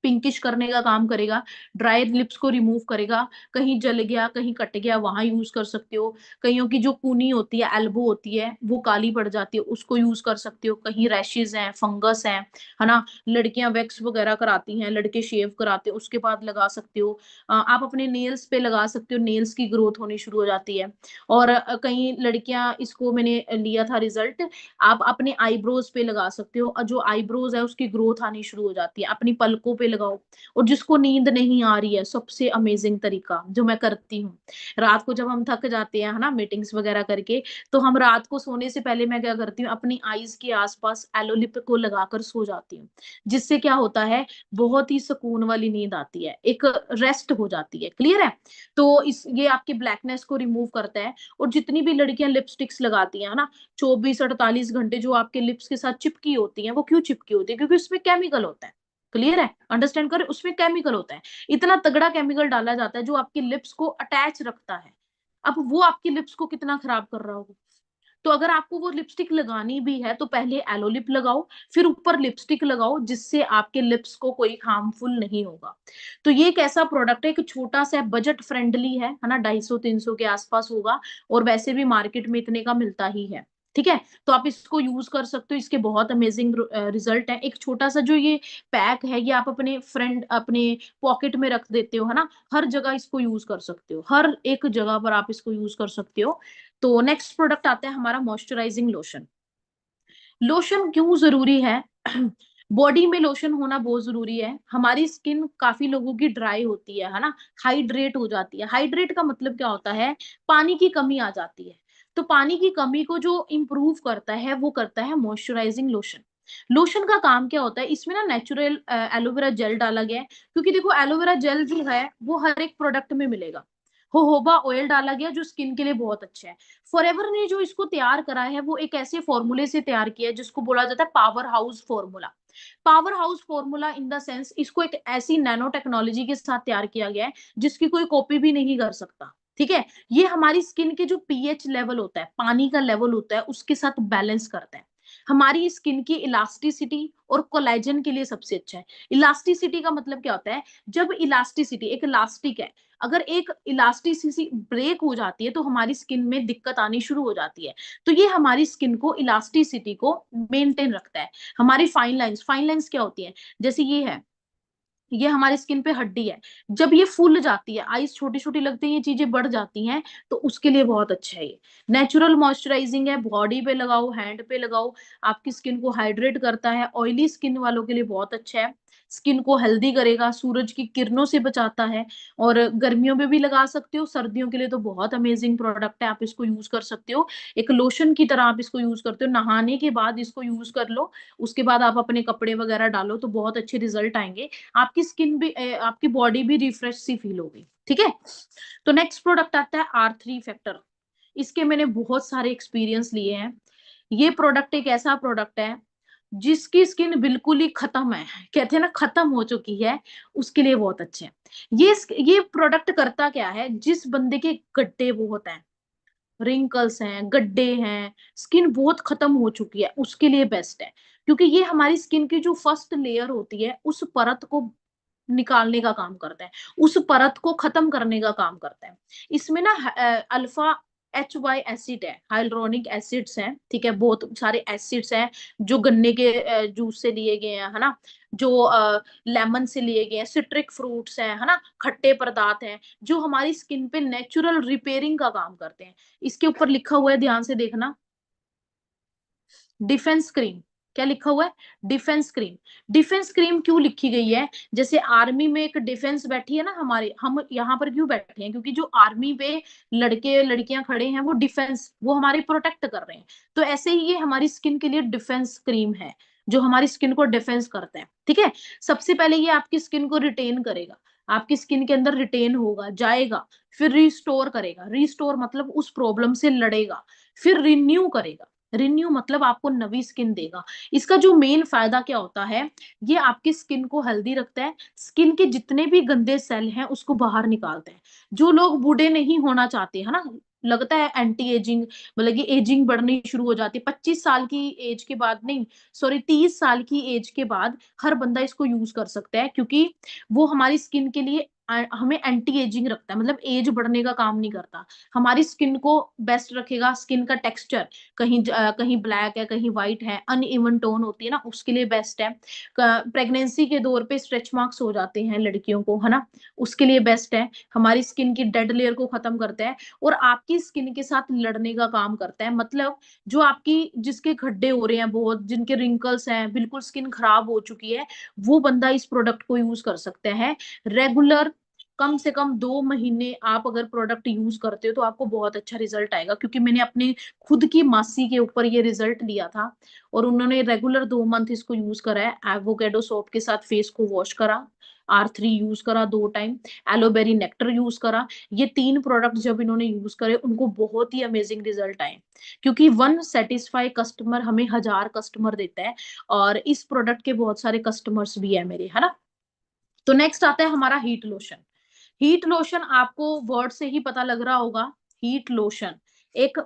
पिंकिश करने का काम करेगा, ड्राई लिप्स को रिमूव करेगा। कहीं जल गया, कहीं कट गया, वहां यूज कर सकते हो। कईयों की जो कूनी होती है, एल्बो होती है, वो काली पड़ जाती है, उसको यूज कर सकते हो। कहीं रैशेज हैं, फंगस है ना? लड़कियां वैक्स वगैरह कराती हैं, लड़के शेव कराते हैं, उसके बाद लगा सकते हो। आप अपने नेल्स पे लगा सकते हो, नेल्स की ग्रोथ होनी शुरू हो जाती है। और कई लड़कियां, इसको मैंने लिया था रिजल्ट, आप अपने आईब्रोज पे लगा सकते हो, और जो आईब्रोज है उसकी ग्रोथ आनी शुरू हो जाती है। अपनी पलकों पे लगाओ। और जिसको नींद नहीं आ रही है, सबसे अमेजिंग तरीका जो मैं करती हूँ, रात को जब हम थक जाते हैं, है ना, मीटिंग्स वगैरह करके, तो हम रात को सोने से पहले मैं क्या करती हूँ, अपनी आईज के आसपास एलो लिप को लगाकर सो जाती हूँ। जिससे क्या होता है? बहुत ही सुकून वाली नींद आती है, एक रेस्ट हो जाती है। क्लियर है? तो इस ये आपकी ब्लैकनेस को रिमूव करता है। और जितनी भी लड़कियां लिपस्टिक्स लगाती हैं ना, 24-48 घंटे जो आपके लिप्स के साथ चिपकी होती हैं, वो क्यों चिपकी होती है? क्योंकि उसमें केमिकल होता है। क्लियर है? अंडरस्टैंड करें, उसमें केमिकल होता है। इतना तगड़ा केमिकल डाला जाता है जो आपके लिप्स को अटैच रखता है। अब वो आपकी लिप्स को कितना खराब कर रहा होगा। तो अगर आपको वो लिपस्टिक लगानी भी है, तो पहले एलो लिप लगाओ, फिर ऊपर लिपस्टिक लगाओ, जिससे आपके लिप्स को कोई हार्मफुल नहीं होगा। तो ये एक ऐसा प्रोडक्ट है कि छोटा सा, बजट फ्रेंडली है ना? 250-300 के आसपास होगा, और वैसे भी मार्केट में इतने का मिलता ही है। ठीक है, तो आप इसको यूज कर सकते हो, इसके बहुत अमेजिंग रिजल्ट है। एक छोटा सा जो ये पैक है, ये आप अपने पॉकेट में रख देते हो, है ना? हर जगह इसको यूज कर सकते हो, हर एक जगह पर आप इसको यूज कर सकते हो। तो नेक्स्ट प्रोडक्ट आता है हमारा मॉइस्चराइजिंग लोशन। लोशन क्यों जरूरी है? बॉडी में लोशन होना बहुत जरूरी है। हमारी स्किन काफी लोगों की ड्राई होती है ना? हाइड्रेट हो जाती है। हाइड्रेट का मतलब क्या होता है? पानी की कमी आ जाती है। तो पानी की कमी को जो इम्प्रूव करता है, वो करता है मॉइस्चराइजिंग लोशन। लोशन का काम क्या होता है? इसमें ना नेचुरल एलोवेरा जेल डाला गया है। क्योंकि देखो, एलोवेरा जेल जो है, वो हर एक प्रोडक्ट में मिलेगा। जोहोबा ऑयल डाला गया, जो स्किन के लिए बहुत अच्छा है। फॉरएवर ने जो इसको तैयार करा है, वो एक ऐसे फॉर्मूले से तैयार किया है, जिसको बोला जाता है power house formula. Power house formula in the sense, इसको एक ऐसी नैनो टेक्नोलॉजी के साथ तैयार किया गया है, जिसकी कोई कॉपी भी नहीं कर सकता। ठीक है, ये हमारी स्किन के जो पीएच लेवल होता है, पानी का लेवल होता है, उसके साथ बैलेंस करता है। हमारी स्किन की इलास्टिसिटी और कोलेजन के लिए सबसे अच्छा है। इलास्टिसिटी का मतलब क्या होता है? जब इलास्टिसिटी, एक इलास्टिक है, अगर एक इलास्टिसिटी ब्रेक हो जाती है तो हमारी स्किन में दिक्कत आनी शुरू हो जाती है। तो ये हमारी स्किन को, इलास्टिसिटी को मेंटेन रखता है। हमारी फाइन लाइंस क्या होती है, जैसे ये है, ये हमारी स्किन पे हड्डी है, जब ये फूल जाती है, आईज छोटी छोटी लगती है, ये चीजें बढ़ जाती हैं, तो उसके लिए बहुत अच्छा है। ये नेचुरल मॉइस्चराइजिंग है, बॉडी पे लगाओ, हैंड पे लगाओ, आपकी स्किन को हाइड्रेट करता है। ऑयली स्किन वालों के लिए बहुत अच्छा है, स्किन को हेल्दी करेगा, सूरज की किरणों से बचाता है। और गर्मियों में भी लगा सकते हो, सर्दियों के लिए तो बहुत अमेजिंग प्रोडक्ट है, आप इसको यूज कर सकते हो। एक लोशन की तरह आप इसको यूज करते हो, नहाने के बाद इसको यूज कर लो, उसके बाद आप अपने कपड़े वगैरह डालो तो बहुत अच्छे रिजल्ट आएंगे। आपकी स्किन भी आपकी बॉडी भी रिफ्रेश सी फील होगी, ठीक है। तो नेक्स्ट प्रोडक्ट आता है R3 फैक्टर। इसके मैंने बहुत सारे एक्सपीरियंस लिए हैं। ये प्रोडक्ट एक ऐसा प्रोडक्ट है जिसकी स्किन बिल्कुल ही खत्म है, कहते हैं ना खत्म हो चुकी है, उसके लिए बहुत अच्छे हैं। ये प्रोडक्ट करता क्या है, जिस बंदे के गड्ढे बहुत हैं, रिंकल्स हैं, गड्ढे हैं, स्किन बहुत खत्म हो चुकी है, उसके लिए बेस्ट है। क्योंकि ये हमारी स्किन की जो फर्स्ट लेयर होती है, उस परत को निकालने का काम करता है, उस परत को खत्म करने का काम करता है। इसमें ना अल्फा HY एसिड है, हाइलुरोनिक एसिड्स हैं, ठीक है, बहुत सारे एसिड्स हैं जो गन्ने के जूस से लिए गए हैं, है ना, जो लेमन से लिए गए हैं, सिट्रिक फ्रूट्स हैं, है ना, खट्टे पदार्थ हैं, जो हमारी स्किन पे नेचुरल रिपेयरिंग का काम करते हैं। इसके ऊपर लिखा हुआ है, ध्यान से देखना, डिफेंस क्रीम। क्या लिखा हुआ है, डिफेंस क्रीम। डिफेंस क्रीम क्यों लिखी गई है, जैसे आर्मी में एक डिफेंस बैठी है ना हमारे, हम यहाँ पर क्यों बैठे हैं, क्योंकि जो आर्मी पे लड़के लड़कियां खड़े हैं, वो डिफेंस, वो हमारे प्रोटेक्ट कर रहे हैं। तो ऐसे ही ये हमारी स्किन के लिए डिफेंस क्रीम है, जो हमारी स्किन को डिफेंस करता है, ठीक है। सबसे पहले ये आपकी स्किन को रिटेन करेगा, आपकी स्किन के अंदर रिटेन होगा, जाएगा, फिर रिस्टोर करेगा, रिस्टोर मतलब उस प्रॉब्लम से लड़ेगा, फिर रिन्यू करेगा, रिन्यू मतलब आपको नवी स्किन देगा। इसका जो मेन फायदा क्या होता है, ये आपकी स्किन को हेल्दी रखता है, स्किन के जितने भी गंदे सेल हैं उसको बाहर निकालते हैं। जो लोग बूढ़े नहीं होना चाहते, है ना, लगता है एंटी एजिंग, मतलब कि एजिंग बढ़नी शुरू हो जाती है 25 साल की एज के बाद, नहीं सॉरी 30 साल की एज के बाद हर बंदा इसको यूज कर सकता है, क्योंकि वो हमारी स्किन के लिए हमें एंटी एजिंग रखता है, मतलब एज बढ़ने का काम नहीं करता, हमारी स्किन को बेस्ट रखेगा। स्किन का टेक्सचर कहीं ब्लैक है, कहीं व्हाइट है, अनइवन टोन होती है ना, उसके लिए बेस्ट है। प्रेगनेंसी के दौर पे स्ट्रेच मार्क्स हो जाते हैं लड़कियों को, है ना, उसके लिए बेस्ट है। हमारी स्किन की डेड लेयर को खत्म करता है और आपकी स्किन के साथ लड़ने का काम करता है। मतलब जो आपकी, जिसके गड्ढे हो रहे हैं बहुत, जिनके रिंकल्स हैं, बिल्कुल स्किन खराब हो चुकी है, वो बंदा इस प्रोडक्ट को यूज कर सकता है रेगुलर। कम से कम 2 महीने आप अगर प्रोडक्ट यूज करते हो तो आपको बहुत अच्छा रिजल्ट आएगा, क्योंकि मैंने अपनी खुद की मासी के ऊपर ये रिजल्ट लिया था, और उन्होंने रेगुलर 2 मंथ इसको यूज करा है। एवोकेडो सोप के साथ फेस को वॉश करा, R3 यूज करा 2 टाइम, एलोबेरी नेक्टर यूज करा। ये 3 प्रोडक्ट जब इन्होंने यूज करे, उनको बहुत ही अमेजिंग रिजल्ट आए, क्योंकि 1 सेटिस्फाई कस्टमर हमें 1000 कस्टमर देता है, और इस प्रोडक्ट के बहुत सारे कस्टमर्स भी है मेरे, है ना। तो नेक्स्ट आता है हमारा हीट लोशन। हीट लोशन आपको वर्ड से ही पता लग रहा होगा, हीट लोशन एक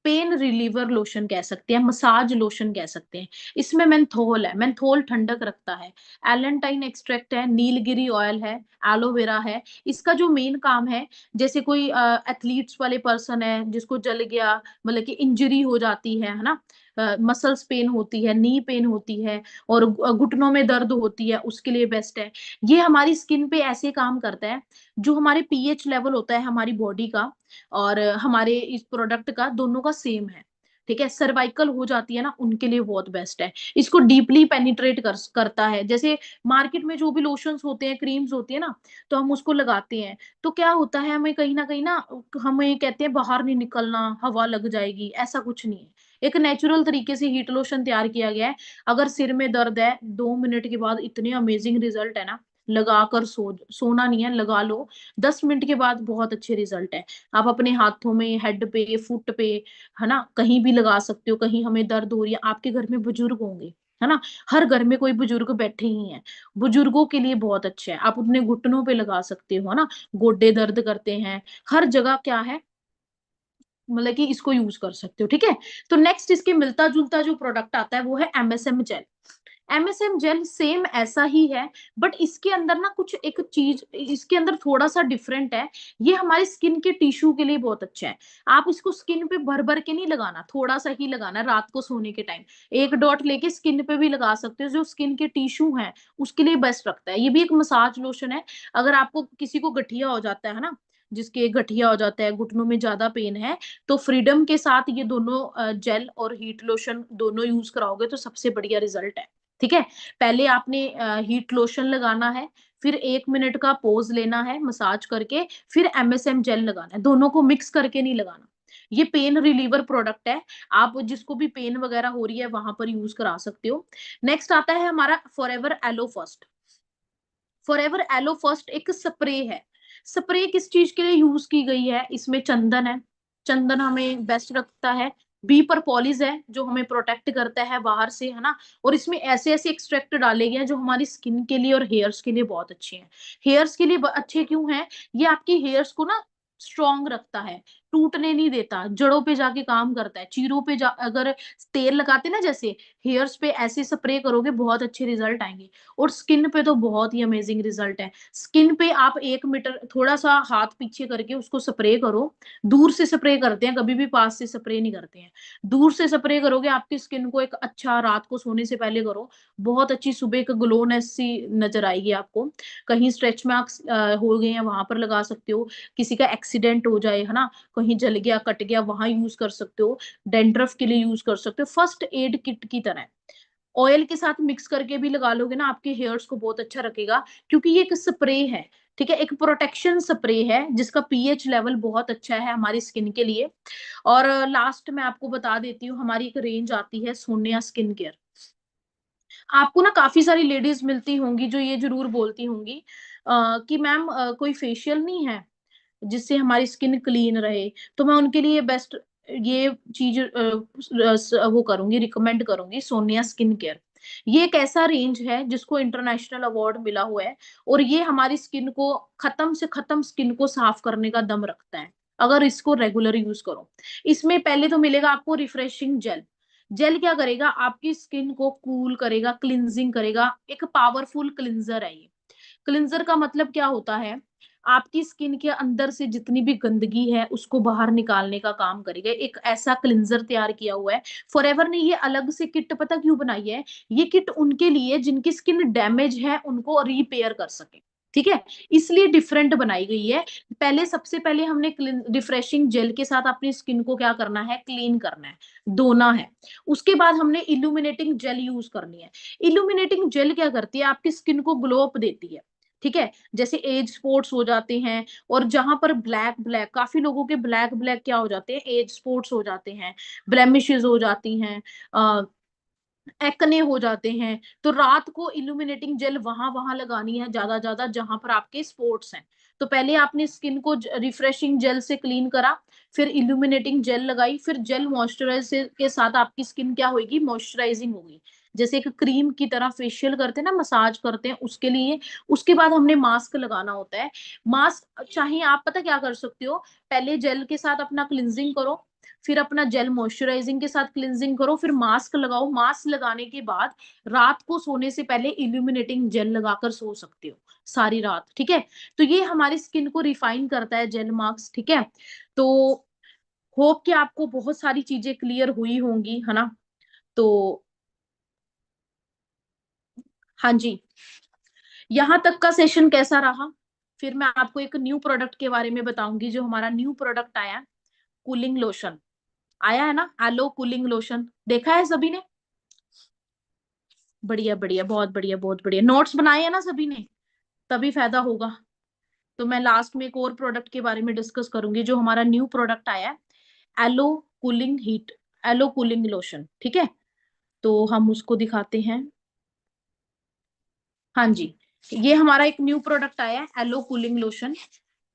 पेन रिलीवर लोशन कह सकते हैं, मसाज लोशन कह सकते हैं। इसमें मेंथोल है, मेंथोल ठंडक रखता है, एलेंटाइन एक्सट्रैक्ट है, नीलगिरी ऑयल है, एलोवेरा है। इसका जो मेन काम है, जैसे कोई एथलीट्स वाले पर्सन है जिसको जल गया, मतलब कि इंजरी हो जाती है ना, मसल्स पेन होती है, नी पेन होती है, और घुटनों में दर्द होती है, उसके लिए बेस्ट है। ये हमारी स्किन पे ऐसे काम करता है, जो हमारे पीएच लेवल होता है हमारी बॉडी का और हमारे इस प्रोडक्ट का, दोनों का सेम है, ठीक है। सर्वाइकल हो जाती है ना, उनके लिए बहुत बेस्ट है। इसको डीपली पेनिट्रेट करता है। जैसे मार्केट में जो भी लोशंस होते हैं, क्रीम्स होती है ना, तो हम उसको लगाते हैं, तो क्या होता है, हमें कहीं ना कहीं ना, हमें कहते हैं बाहर नहीं निकलना, हवा लग जाएगी, ऐसा कुछ नहीं है। एक नेचुरल तरीके से हीट लोशन तैयार किया गया है। अगर सिर में दर्द है, 2 मिनट के बाद इतने अमेजिंग रिजल्ट है ना, लगाकर सोना नहीं है, लगा लो, 10 मिनट के बाद बहुत अच्छे रिजल्ट है। आप अपने हाथों में, हेड पे, फुट पे, है ना, कहीं भी लगा सकते हो। कहीं हमें दर्द हो रही है, आपके घर में बुजुर्ग होंगे, है ना, हर घर में कोई बुजुर्ग बैठे ही हैं, बुजुर्गों के लिए बहुत अच्छा है। आप अपने घुटनों पे लगा सकते हो, है ना, गोडे दर्द करते हैं, हर जगह क्या है, मतलब कि इसको यूज कर सकते हो, ठीक है। तो नेक्स्ट इसके मिलता जुलता जो प्रोडक्ट आता है वो है MSM jail. MSM jail same ऐसा ही है, बट इसके अंदर ना कुछ एक चीज इसके अंदर थोड़ा सा डिफरेंट है। ये हमारी स्किन के टिश्यू के लिए बहुत अच्छा है। आप इसको स्किन पे भर भर के नहीं लगाना, थोड़ा सा ही लगाना है रात को सोने के टाइम। एक डॉट लेके स्किन पे भी लगा सकते हो, जो स्किन के टिश्यू हैं उसके लिए बेस्ट रखता है। ये भी एक मसाज लोशन है। अगर आपको किसी को गठिया हो जाता है ना, जिसके गठिया हो जाता है, घुटनों में ज्यादा पेन है, तो फ्रीडम के साथ ये दोनों जेल और हीट लोशन दोनों यूज कराओगे तो सबसे बढ़िया रिजल्ट है। ठीक है। पहले आपने हीट लोशन लगाना है, फिर 1 मिनट का पोज लेना है मसाज करके, फिर MSM जेल लगाना है। दोनों को मिक्स करके नहीं लगाना। ये पेन रिलीवर प्रोडक्ट है। आप जिसको भी पेन वगैरह हो रही है वहां पर यूज करा सकते हो। नेक्स्ट आता है हमारा forever aloe first. Forever aloe first एक स्प्रे है। स्प्रे किस चीज के लिए यूज की गई है? इसमें चंदन है। चंदन हमें बेस्ट रखता है। बी परपोलिस है जो हमें प्रोटेक्ट करता है बाहर से, है ना। और इसमें ऐसे ऐसे एक्सट्रैक्ट डाले गए हैं जो हमारी स्किन के लिए और हेयर्स के लिए बहुत अच्छे हैं। हेयर्स के लिए अच्छे क्यों हैं? ये आपकी हेयर्स को ना स्ट्रॉन्ग रखता है, टूटने नहीं देता, जड़ों पे जाके काम करता है। चीरों पे अगर तेल लगाते ना, जैसे हेयर्स पे ऐसे स्प्रे करोगे बहुत अच्छे रिजल्ट आएंगे। और स्किन पे तो बहुत ही अमेजिंग रिजल्ट है। स्किन पे आप 1 मीटर थोड़ा सा हाथ पीछे करके उसको स्प्रे करो। दूर से स्प्रे करते हैं, कभी भी पास से स्प्रे नहीं करते हैं। दूर से स्प्रे करोगे, आपकी स्किन को एक अच्छा, रात को सोने से पहले करो, बहुत अच्छी सुबह एक ग्लोनेस सी नजर आएगी आपको। कहीं स्ट्रेच मार्क्स हो गए हैं वहां पर लगा सकते हो। किसी का एक्सीडेंट हो जाए, है ना, कहीं जल गया कट गया, वहां यूज कर सकते हो। डेंड्रफ के लिए यूज कर सकते हो, फर्स्ट एड किट की तरह। ऑयल के साथ मिक्स करके भी लगा लोगे ना, आपके हेयर्स को बहुत अच्छा रखेगा। क्योंकि ये एक स्प्रे है, ठीक है, एक प्रोटेक्शन स्प्रे है जिसका पीएच लेवल बहुत अच्छा है हमारी स्किन के लिए। और लास्ट में आपको बता देती हूँ, हमारी एक रेंज आती है सोनिया स्किन केयर। आपको ना काफी सारी लेडीज मिलती होंगी जो ये जरूर बोलती होंगी कि मैम कोई फेशियल नहीं है जिससे हमारी स्किन क्लीन रहे। तो मैं उनके लिए बेस्ट ये चीज वो करूंगी, रिकमेंड करूंगी, सोनिया स्किन केयर। ये एक ऐसा रेंज है जिसको इंटरनेशनल अवार्ड मिला हुआ है। और ये हमारी स्किन को खत्म से खत्म स्किन को साफ करने का दम रखता है, अगर इसको रेगुलर यूज करो। इसमें पहले तो मिलेगा आपको रिफ्रेशिंग जेल। जेल क्या करेगा? आपकी स्किन को कूल करेगा, क्लिनजिंग करेगा। एक पावरफुल क्लिंजर है ये। क्लिंजर का मतलब क्या होता है? आपकी स्किन के अंदर से जितनी भी गंदगी है उसको बाहर निकालने का काम करेगा। एक ऐसा क्लिंजर तैयार किया हुआ है। फॉरएवर ने ये अलग से किट पता क्यों बनाई है? ये किट उनके लिए जिनकी स्किन डैमेज है उनको रिपेयर कर सके, ठीक है, इसलिए डिफरेंट बनाई गई है। पहले सबसे पहले हमने रिफ्रेशिंग जेल के साथ अपनी स्किन को क्या करना है? क्लीन करना है, धोना है। उसके बाद हमने इल्यूमिनेटिंग जेल यूज करनी है। इल्यूमिनेटिंग जेल क्या करती है? आपकी स्किन को ग्लो अप देती है, ठीक है। जैसे एज स्पॉट्स हो जाते हैं, और जहां पर ब्लैक ब्लैक, काफी लोगों के ब्लैक ब्लैक क्या हो जाते हैं? एज स्पॉट्स हो जाते हैं, ब्लेमिशेस हो जाती हैं, एक्ने हो जाते हैं। तो रात को इल्यूमिनेटिंग जेल वहां वहां लगानी है, ज्यादा ज्यादा जहां पर आपके स्पॉट्स हैं। तो पहले आपने स्किन को रिफ्रेशिंग जेल से क्लीन करा, फिर इल्यूमिनेटिंग जेल लगाई, फिर जेल मॉइस्चराइज के साथ आपकी स्किन क्या होगी? मॉइस्चराइजिंग होगी। जैसे एक क्रीम की तरह फेशियल करते हैं ना, मसाज करते हैं, उसके लिए। उसके बाद हमने मास्क लगाना होता है। मास्क चाहे आप पता क्या कर सकते हो? पहले जेल के साथ अपना क्लिनजिंग करो, फिर अपना जेल मॉइस्चराइजिंग के साथ क्लिनजिंग करो, फिर मास्क लगाओ। मास्क लगाने के बाद रात को सोने से पहले इल्यूमिनेटिंग जेल लगाकर सो सकते हो सारी रात, ठीक है। तो ये हमारी स्किन को रिफाइन करता है जेल मास्क, ठीक है। तो होप कि आपको बहुत सारी चीजें क्लियर हुई होंगी, है ना। तो हाँ जी, यहाँ तक का सेशन कैसा रहा? फिर मैं आपको एक न्यू प्रोडक्ट के बारे में बताऊंगी, जो हमारा न्यू प्रोडक्ट आया, कूलिंग लोशन। आया है ना, एलो कूलिंग लोशन, देखा है सभी ने? बढ़िया बढ़िया, बहुत बढ़िया, बहुत बढ़िया। नोट्स बनाए हैं ना सभी ने? तभी फायदा होगा। तो मैं लास्ट में एक और प्रोडक्ट के बारे में डिस्कस करूंगी, जो हमारा न्यू प्रोडक्ट आया है, aloe cooling heat, aloe cooling lotion, ठीक है। तो हम उसको दिखाते हैं। हाँ जी, ये हमारा एक न्यू प्रोडक्ट आया है, एलो कूलिंग लोशन।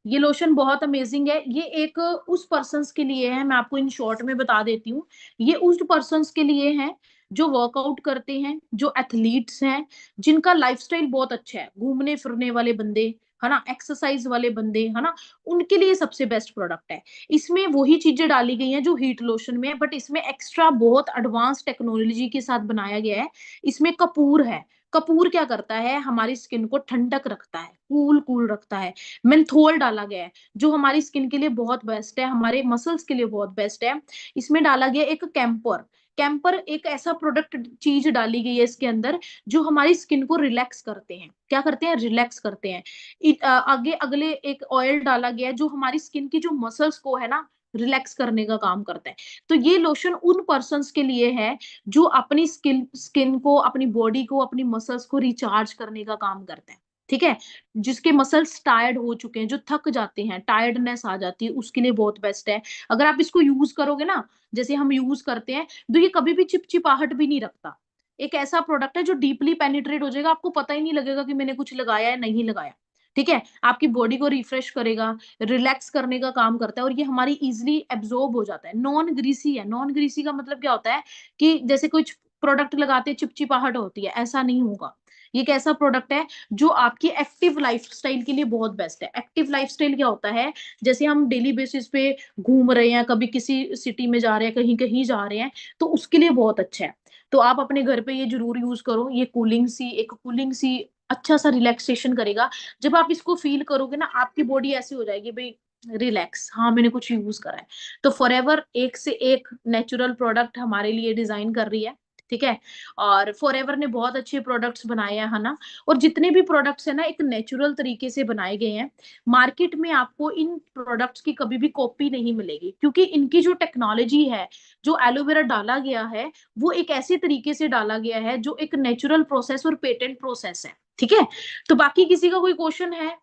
ये लोशन बहुत अमेजिंग है। ये एक उस पर्सन्स के लिए है, मैं आपको इन शॉर्ट में बता देती हूँ। ये उस पर्सन्स के लिए है जो वर्कआउट करते हैं, जो एथलीट्स हैं, जिनका लाइफस्टाइल बहुत अच्छा है, घूमने फिरने वाले बंदे, है ना, एक्सरसाइज वाले बंदे, है ना, उनके लिए सबसे बेस्ट प्रोडक्ट है। इसमें वही चीजें डाली गई हैं जो हीट लोशन में है, बट इसमें एक्स्ट्रा बहुत एडवांस टेक्नोलॉजी के साथ बनाया गया है। इसमें कपूर है। कपूर क्या करता है, हमारी स्किन को ठंडक रखता है, कूल कूल रखता है। मेंथोल डाला गया है, जो हमारी स्किन के लिए बहुत बेस्ट है, हमारे मसल्स के लिए बहुत बेस्ट है। इसमें डाला गया एक कैंपर। कैंपर एक ऐसा प्रोडक्ट चीज डाली गई है इसके अंदर, जो हमारी स्किन को रिलैक्स करते हैं। क्या करते हैं, रिलैक्स करते हैं। आगे अगले एक ऑयल डाला गया है, जो हमारी स्किन की जो मसल्स को है ना, रिलैक्स करने का काम करता है। तो ये लोशन उन पर्सन्स के लिए है जो अपनी स्किन स्किन को, अपनी बॉडी को, अपनी मसल्स को रिचार्ज करने का काम करता है। ठीक है, जिसके मसल्स टायर्ड हो चुके हैं, जो थक जाते हैं, टायर्डनेस आ जाती है, उसके लिए बहुत बेस्ट है। अगर आप इसको यूज करोगे ना, जैसे हम यूज करते हैं, तो ये कभी भी चिपचिपाहट भी नहीं रखता। एक ऐसा प्रोडक्ट है जो डीपली पेनिट्रेट हो जाएगा, आपको पता ही नहीं लगेगा कि मैंने कुछ लगाया है, नहीं लगाया। ठीक है, आपकी बॉडी को रिफ्रेश करेगा, रिलैक्स करने का काम करता है, और ये हमारी इजिली एब्जॉर्ब हो जाता है। नॉन ग्रीसी है। नॉन ग्रीसी का मतलब क्या होता है कि जैसे कुछ प्रोडक्ट लगाते हैं चिपचिपाहट होती है, ऐसा नहीं होगा। ये एक ऐसा प्रोडक्ट है जो आपकी एक्टिव लाइफस्टाइल के लिए बहुत बेस्ट है। एक्टिव लाइफस्टाइल क्या होता है, जैसे हम डेली बेसिस पे घूम रहे हैं, कभी किसी सिटी में जा रहे हैं, कहीं कहीं जा रहे हैं, तो उसके लिए बहुत अच्छा है। तो आप अपने घर पे ये जरूर यूज करो। ये कूलिंग सी अच्छा सा रिलैक्सेशन करेगा। जब आप इसको फील करोगे ना, आपकी बॉडी ऐसी हो जाएगी भाई, रिलैक्स, हाँ मैंने कुछ यूज करा है। तो फॉरएवर एक से एक नेचुरल प्रोडक्ट हमारे लिए डिजाइन कर रही है। ठीक है, और फॉरएवर ने बहुत अच्छे प्रोडक्ट्स बनाए हैं, है ना। और जितने भी प्रोडक्ट्स है ना, एक नेचुरल तरीके से बनाए गए हैं। मार्केट में आपको इन प्रोडक्ट्स की कभी भी कॉपी नहीं मिलेगी, क्योंकि इनकी जो टेक्नोलॉजी है, जो एलोवेरा डाला गया है, वो एक ऐसे तरीके से डाला गया है जो एक नेचुरल प्रोसेस और पेटेंट प्रोसेस है। ठीक है, तो बाकी किसी का कोई क्वेश्चन है